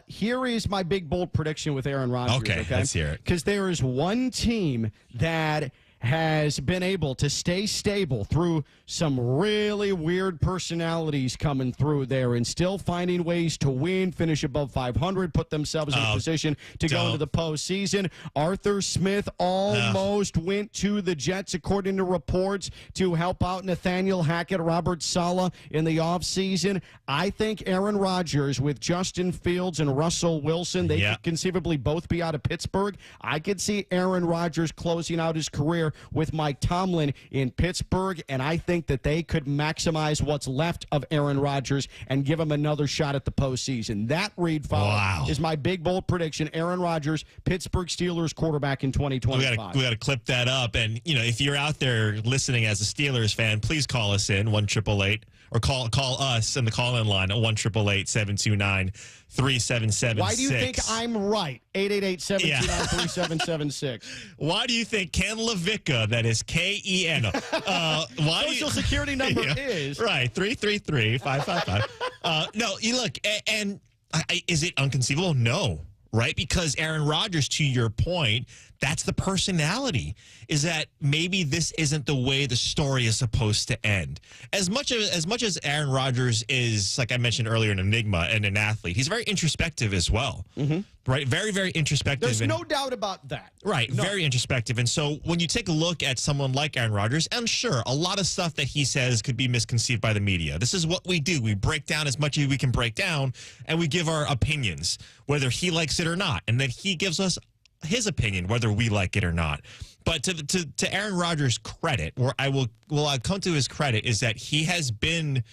here is my big, bold prediction with Aaron Rodgers. Okay, let's hear it. Because there is one team that has been able to stay stable through some really weird personalities coming through there and still finding ways to win, finish above 500, put themselves in a position to go into the postseason. Arthur Smith almost went to the Jets, according to reports, to help out Nathaniel Hackett, Robert Saleh in the offseason. I think Aaron Rodgers with Justin Fields and Russell Wilson, they could conceivably both be out of Pittsburgh. I could see Aaron Rodgers closing out his career with Mike Tomlin in Pittsburgh, and I think that they could maximize what's left of Aaron Rodgers and give him another shot at the postseason. That, Reed Fowler, is my big, bold prediction. Aaron Rodgers, Pittsburgh Steelers quarterback in 2025. We got to clip that up, and if you're out there listening as a Steelers fan, please call us in 1-888 or call us in the call-in line at 1-888-729-3776. Why do you think I'm right? 888-729-3776. Why do you think Ken LaVicka, that is K-E-N, Social Security number is? Right, 333-555. No, you look, and is it inconceivable? No. Right? Because Aaron Rodgers, to your point, that's the personality, is that maybe this isn't the way the story is supposed to end. As much as Aaron Rodgers is, like I mentioned earlier, an enigma and an athlete, he's very introspective as well. Mm-hmm. Right? Very, very introspective. There's no doubt about that. Right. No. Very introspective. And so when you take a look at someone like Aaron Rodgers, and sure, a lot of stuff that he says could be misconceived by the media. This is what we do. We break down as much as we can break down, and we give our opinions, whether he likes it or not. And then he gives us his opinion, whether we like it or not. But to Aaron Rodgers' credit, or I come to his credit, is that he has been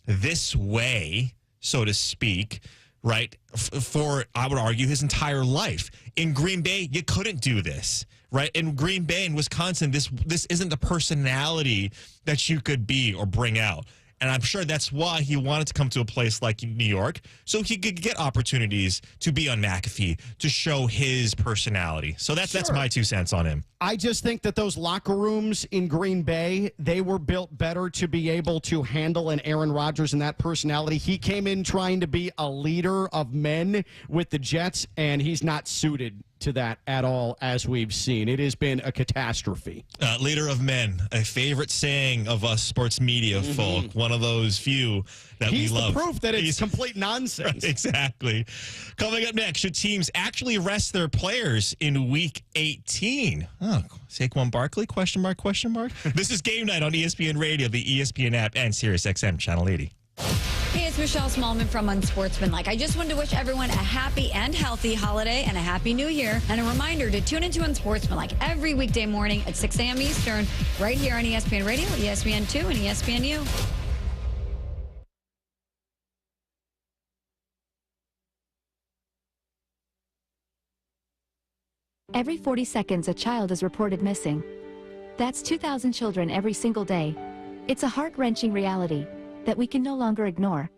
this way, so to speak, right, for, I would argue, his entire life. In Green Bay, you couldn't do this, right? In Green Bay and Wisconsin, this isn't the personality that you could be or bring out. And I'm sure that's why he wanted to come to a place like New York, so he could get opportunities to be on McAfee, to show his personality. So that's my 2 cents on him. I just think that those locker rooms in Green Bay, they were built better to be able to handle an Aaron Rodgers and that personality. He came in trying to be a leader of men with the Jets, and he's not suited to that at all, as we've seen. It has been a catastrophe. Leader of men, a favorite saying of us sports media folk, one of those few that we love. He's the proof that it's complete nonsense. Right, exactly. Coming up next, should teams actually rest their players in Week 18? Oh, Saquon Barkley, question mark, question mark? This is Game Night on ESPN Radio, the ESPN app, and SiriusXM Channel 80. Hey, it's Michelle Smallman from Unsportsmanlike. I just wanted to wish everyone a happy and healthy holiday and a happy new year. And a reminder to tune into Unsportsmanlike every weekday morning at 6 a.m. Eastern, right here on ESPN Radio, ESPN2, and ESPNU. Every 40 seconds, a child is reported missing. That's 2,000 children every single day. It's a heart-wrenching reality that we can no longer ignore.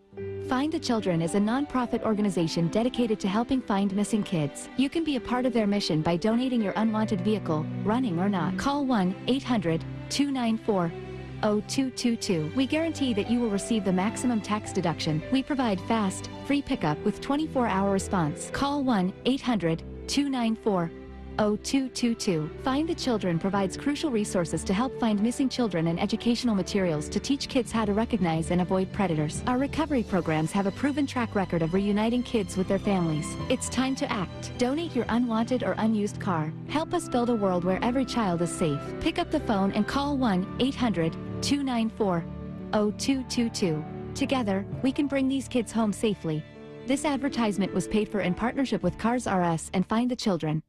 Find the Children is a non-profit organization dedicated to helping find missing kids. You can be a part of their mission by donating your unwanted vehicle, running or not. Call 1-800-294-0222. We guarantee that you will receive the maximum tax deduction. We provide fast, free pickup with 24-hour response. Call 1-800-294-0222. Find the Children provides crucial resources to help find missing children and educational materials to teach kids how to recognize and avoid predators. Our recovery programs have a proven track record of reuniting kids with their families. It's time to act. Donate your unwanted or unused car. Help us build a world where every child is safe. Pick up the phone and call 1-800-294-0222. Together, we can bring these kids home safely. This advertisement was paid for in partnership with Cars R Us and Find the Children.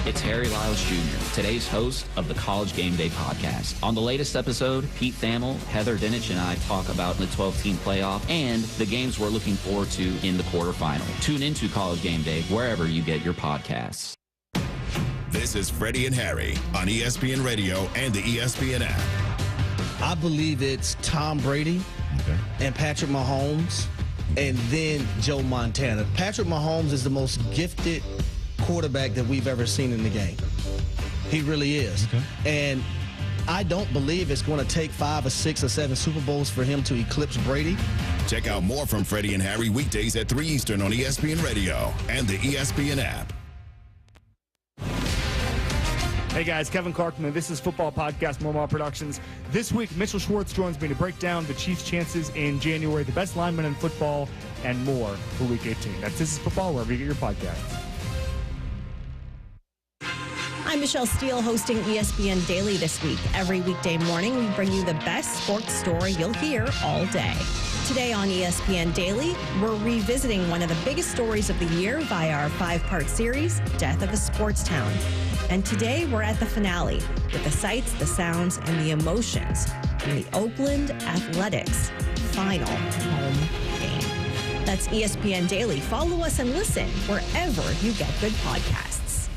It's Harry Lyles Jr., today's host of the College Game Day podcast. On the latest episode, Pete Thamel, Heather Dinich, and I talk about the 12-team playoff and the games we're looking forward to in the quarterfinal. Tune into College Game Day wherever you get your podcasts. This is Freddie and Harry on ESPN Radio and the ESPN app. I believe it's Tom Brady and Patrick Mahomes and then Joe Montana. Patrick Mahomes is the most gifted quarterback that we've ever seen in the game. He really is. And I don't believe it's going to take 5 or 6 or 7 Super Bowls for him to eclipse Brady. Check out more from Freddie and Harry weekdays at 3 Eastern on ESPN Radio and the ESPN app. Hey guys, Kevin Clarkman. This is Football Podcast, Mormar Productions. This week, Mitchell Schwartz joins me to break down the Chiefs' chances in January, the best linemen in football, and more for Week 18. This is Football, wherever you get your podcasts. I'm Michelle Steele, hosting ESPN Daily this week. Every weekday morning, we bring you the best sports story you'll hear all day. Today on ESPN Daily, we're revisiting one of the biggest stories of the year via our 5-part series, Death of a Sports Town. And today, we're at the finale with the sights, the sounds, and the emotions from the Oakland Athletics final home game. That's ESPN Daily. Follow us and listen wherever you get good podcasts.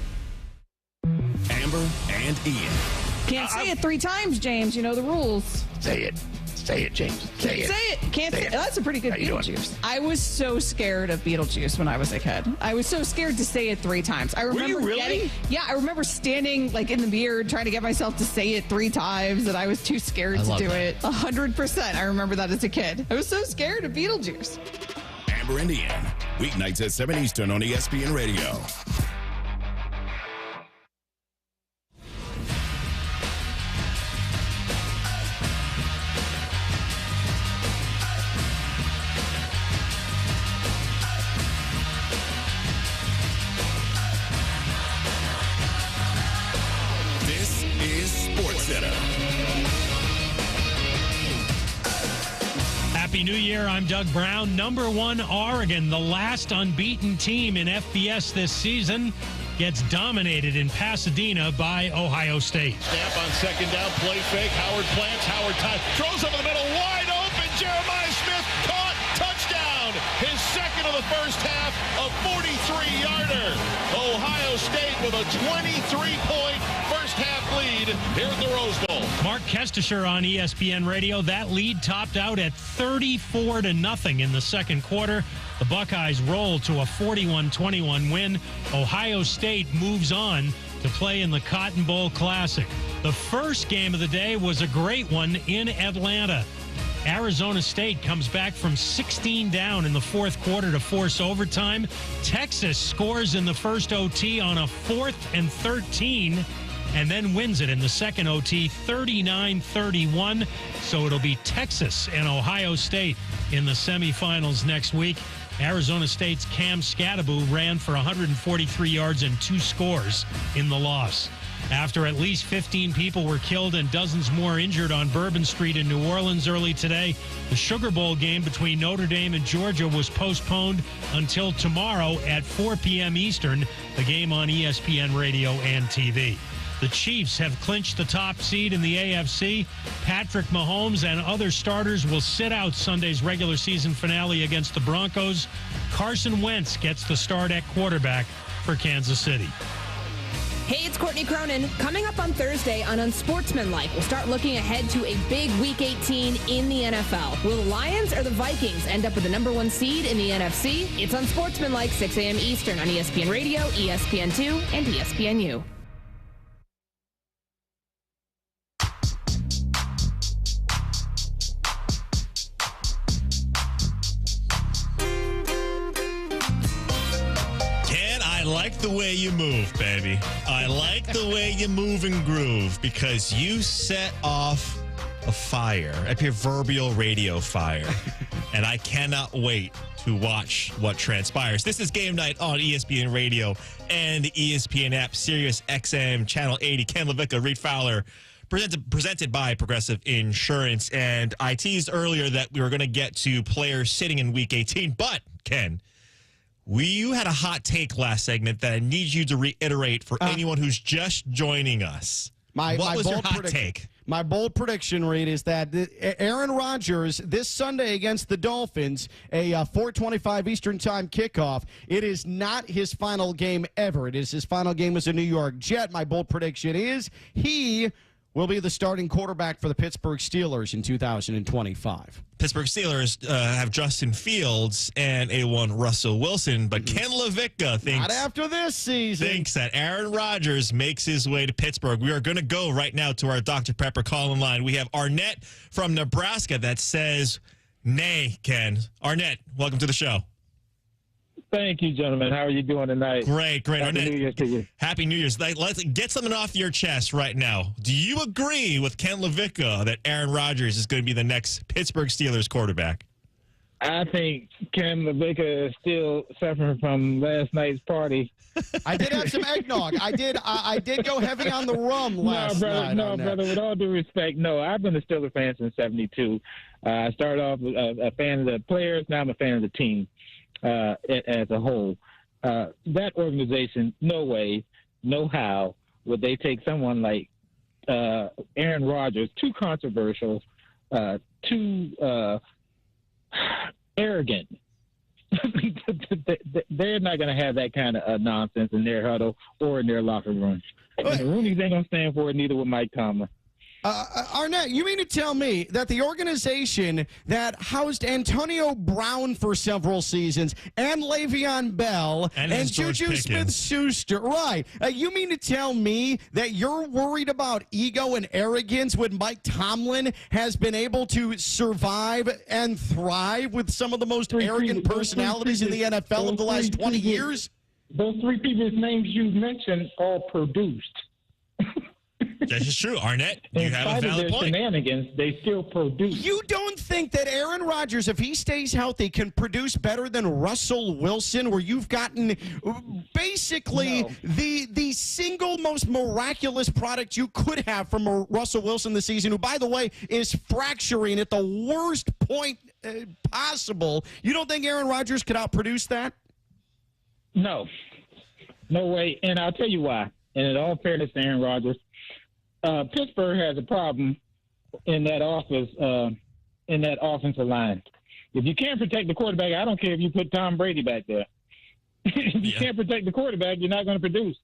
Amber and Ian. Can't say it 3 times, James. You know the rules. Say it. Say it, James. Say it. Say it. Can't say it. That's a pretty good Beetlejuice. I was so scared of Beetlejuice when I was a kid. I was so scared to say it 3 times. I remember Were you really? I remember standing like in the mirror trying to get myself to say it 3 times, and I was too scared to do it. 100%. I remember that as a kid. I was so scared of Beetlejuice. Amber and Ian. Weeknights at 7 Eastern on ESPN Radio. Happy New Year. I'm Doug Brown. Number 1 Oregon, the last unbeaten team in FBS this season, gets dominated in Pasadena by Ohio State. Snap on second down, play fake. Howard plants, Howard time, throws over the middle, wide open. Jeremiah Smith caught, touchdown. His second of the first half, a 43-yarder. Ohio State with a 23-point first half lead here at the Rose Bowl. Mark Kestisher on ESPN Radio. That lead topped out at 34-0 in the second quarter. The Buckeyes roll to a 41-21 win. Ohio State moves on to play in the Cotton Bowl Classic. The first game of the day was a great one in Atlanta. Arizona State comes back from 16 down in the fourth quarter to force overtime. Texas scores in the first OT on a 4th and 13. And then wins it in the second OT, 39-31. So it'll be Texas and Ohio State in the semifinals next week. Arizona State's Cam Scadaboo ran for 143 yards and 2 scores in the loss. After at least 15 people were killed and dozens more injured on Bourbon Street in New Orleans early today, the Sugar Bowl game between Notre Dame and Georgia was postponed until tomorrow at 4 p.m. Eastern, the game on ESPN Radio and TV. The Chiefs have clinched the top seed in the AFC. Patrick Mahomes and other starters will sit out Sunday's regular season finale against the Broncos. Carson Wentz gets the start at quarterback for Kansas City. Hey, it's Courtney Cronin. Coming up on Thursday on Unsportsmanlike, we'll start looking ahead to a big Week 18 in the NFL. Will the Lions or the Vikings end up with the number 1 seed in the NFC? It's Unsportsmanlike, 6 a.m. Eastern on ESPN Radio, ESPN2, and ESPNU. I like the way you move, baby. I like the way you move and groove because you set off a fire, a proverbial radio fire. And I cannot wait to watch what transpires. This is Game Night on ESPN Radio and the ESPN app, Sirius XM, Channel 80. Ken LaVicka, Reed Fowler, presented by Progressive Insurance. And I teased earlier that we were going to get to players sitting in Week 18. But, Ken, you had a hot take last segment that I need you to reiterate for anyone who's just joining us. What was your hot take? My bold prediction, Reed, is that Aaron Rodgers this Sunday against the Dolphins, a 4:25 Eastern Time kickoff, it is not his final game ever. It is his final game as a New York Jet. My bold prediction is he will be the starting quarterback for the Pittsburgh Steelers in 2025. Pittsburgh Steelers have Justin Fields and A1 Russell Wilson, but Ken LaVicka thinks... Not after this season. ...thinks that Aaron Rodgers makes his way to Pittsburgh. We are going to go right now to our Dr. Pepper call-in line. We have Arnett from Nebraska that says, nay, Ken. Arnett, welcome to the show. Thank you, gentlemen. How are you doing tonight? Great. Happy New Year's to you. Happy New Year's. Let's get something off your chest right now. Do you agree with Ken Levicka that Aaron Rodgers is going to be the next Pittsburgh Steelers quarterback? I think Ken Levicka is still suffering from last night's party. I did have some eggnog. I did go heavy on the rum last night. No, brother. With all due respect, no. I've been a Steelers fan since '72. I started off a fan of the players. Now I'm a fan of the team as a whole. That organization, no way, no how would they take someone like Aaron Rodgers, too controversial, too arrogant. They're not going to have that kind of nonsense in their huddle or in their locker room. And the Rooney's ain't going to stand for it, neither will Mike Tomlin. Arnett, you mean to tell me that the organization that housed Antonio Brown for several seasons and Le'Veon Bell and Juju Smith-Schuster, right? You mean to tell me that you're worried about ego and arrogance when Mike Tomlin has been able to survive and thrive with some of the most arrogant personalities in the NFL of the last 20 years? Those three previous names you mentioned all produced. That is true, Arnett. You have a valid point. Shenanigans, they still produce. You don't think that Aaron Rodgers, if he stays healthy, can produce better than Russell Wilson, where you've gotten basically the single most miraculous product you could have from Russell Wilson this season, who, by the way, is fracturing at the worst point possible. You don't think Aaron Rodgers could outproduce that? No. No way. And I'll tell you why. And in all fairness to Aaron Rodgers, Pittsburgh has a problem in that offensive line. If you can't protect the quarterback, I don't care if you put Tom Brady back there. If you can't protect the quarterback, you're not going to produce.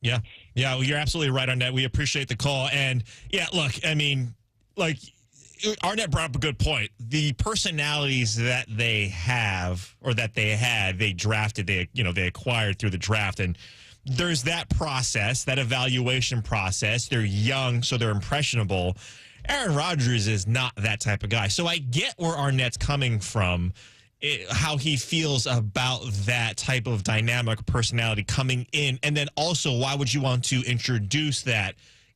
Yeah, well, you're absolutely right on that. We appreciate the call. And, look, I mean, Arnett brought up a good point. The personalities that they have or that they had, they drafted, they acquired through the draft, and there's that process, that evaluation process. They're young, so they're impressionable. Aaron Rodgers is not that type of guy. So I get where Arnett's coming from, how he feels about that type of dynamic personality coming in. And then also, why would you want to introduce that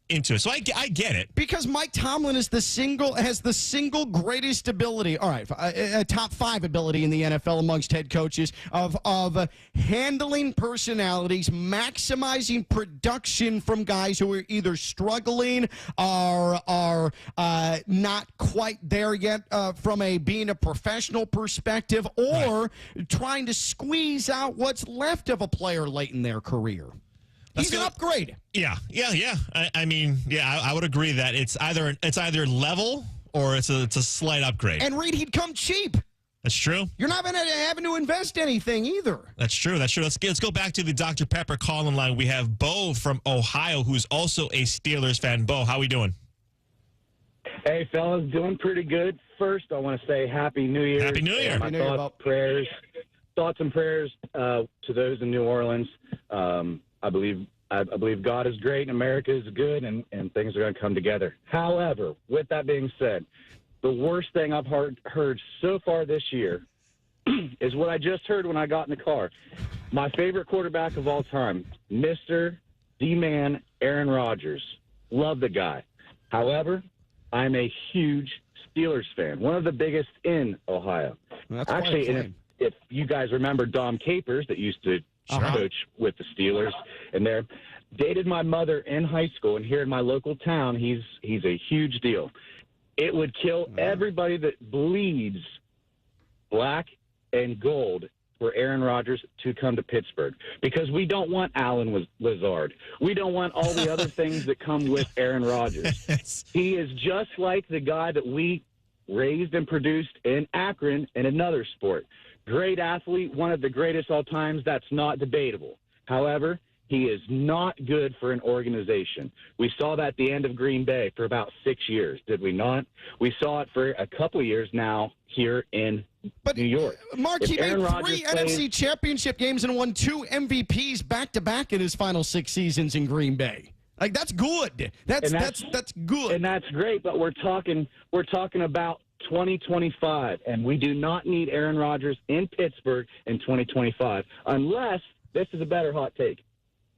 into it? So I get it. Because Mike Tomlin has the single greatest ability, all right, a top 5 ability in the NFL amongst head coaches of handling personalities, maximizing production from guys who are either struggling or are not quite there yet from being a professional perspective, or trying to squeeze out what's left of a player late in their career. He's an upgrade. Yeah. I would agree that it's either level or it's a slight upgrade. And Reed, he'd come cheap. That's true. You're not having to invest anything either. That's true. Let's go back to the Dr. Pepper call-in line. We have Bo from Ohio, who's also a Steelers fan. Bo, how we doing? Hey, fellas, doing pretty good. First, I want to say Happy New Year. Happy New Year. My thoughts and prayers to those in New Orleans. I believe God is great and America is good, and things are going to come together. However, with that being said, the worst thing I've heard so far this year is what I just heard when I got in the car. My favorite quarterback of all time, Mr. D-Man Aaron Rodgers. Love the guy. However, I'm a huge Steelers fan, one of the biggest in Ohio. Actually, and if you guys remember Dom Capers that used to coach with the Steelers, and there dated my mother in high school, and here in my local town, he's a huge deal. It would kill everybody that bleeds black and gold for Aaron Rodgers to come to Pittsburgh, because we don't want Alan Lazard. We don't want all the other things that come with Aaron Rodgers. He is just like the guy that we raised and produced in Akron in another sport. Great athlete, one of the greatest all times. That's not debatable. However, he is not good for an organization. We saw that at the end of Green Bay for about 6 years, did we not? We saw it for a couple of years now here in New York. Mark, he made 3 NFC championship games and won 2 MVPs back-to-back in his final 6 seasons in Green Bay. Like, that's good. That's good. And that's great, but we're talking about 2025, and we do not need Aaron Rodgers in Pittsburgh in 2025 unless, this is a better hot take,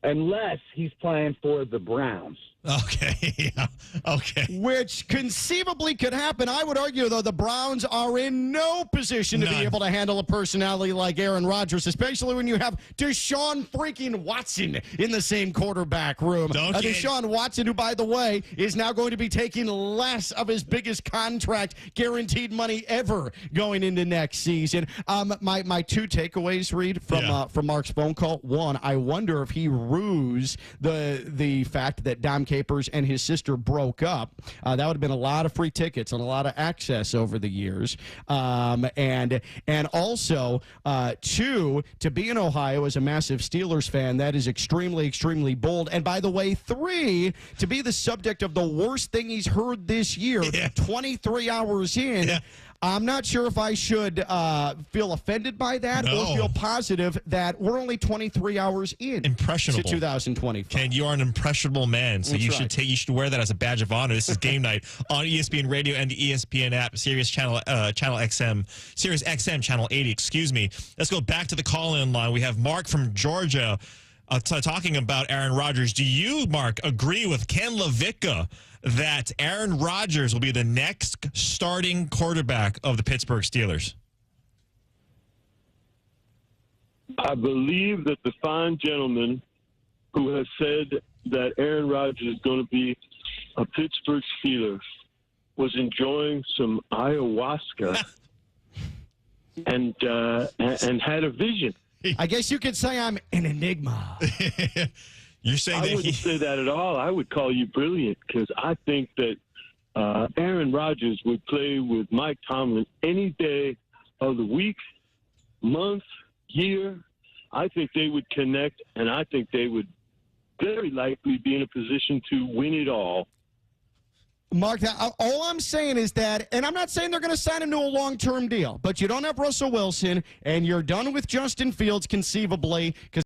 unless he's playing for the Browns. Okay, yeah, okay. Which conceivably could happen. I would argue, though, the Browns are in no position to be able to handle a personality like Aaron Rodgers, especially when you have Deshaun freaking Watson in the same quarterback room. Deshaun Watson, who, by the way, is now going to be taking less of his biggest contract, guaranteed money ever going into next season. My two takeaways, Reed, from Mark's phone call. One, I wonder if he rues the fact that Dom Capers and his sister broke up. That would have been a lot of free tickets and a lot of access over the years. And also, two, to be in Ohio as a massive Steelers fan, that is extremely, extremely bold. And by the way, three, to be the subject of the worst thing he's heard this year, 23 hours in, I'm not sure if I should feel offended by that or feel positive that we're only 23 hours in impressionable to 2025. Ken, you are an impressionable man, so you should wear that as a badge of honor. This is Game Night on ESPN Radio and the ESPN app, Sirius Channel XM, Sirius XM Channel 80. Excuse me. Let's go back to the call-in line. We have Mark from Georgia talking about Aaron Rodgers. Do you, Mark, agree with Ken Levicka that Aaron Rodgers will be the next starting quarterback of the Pittsburgh Steelers? I believe that the fine gentleman who has said that Aaron Rodgers is going to be a Pittsburgh Steeler was enjoying some ayahuasca and had a vision. I guess you could say I'm an enigma. You're saying I wouldn't say that at all. I would call you brilliant because I think that Aaron Rodgers would play with Mike Tomlin any day of the week, month, year. I think they would connect, and I think they would very likely be in a position to win it all. Mark, all I'm saying is that, and I'm not saying they're going to sign him to a long-term deal, but you don't have Russell Wilson, and you're done with Justin Fields conceivably because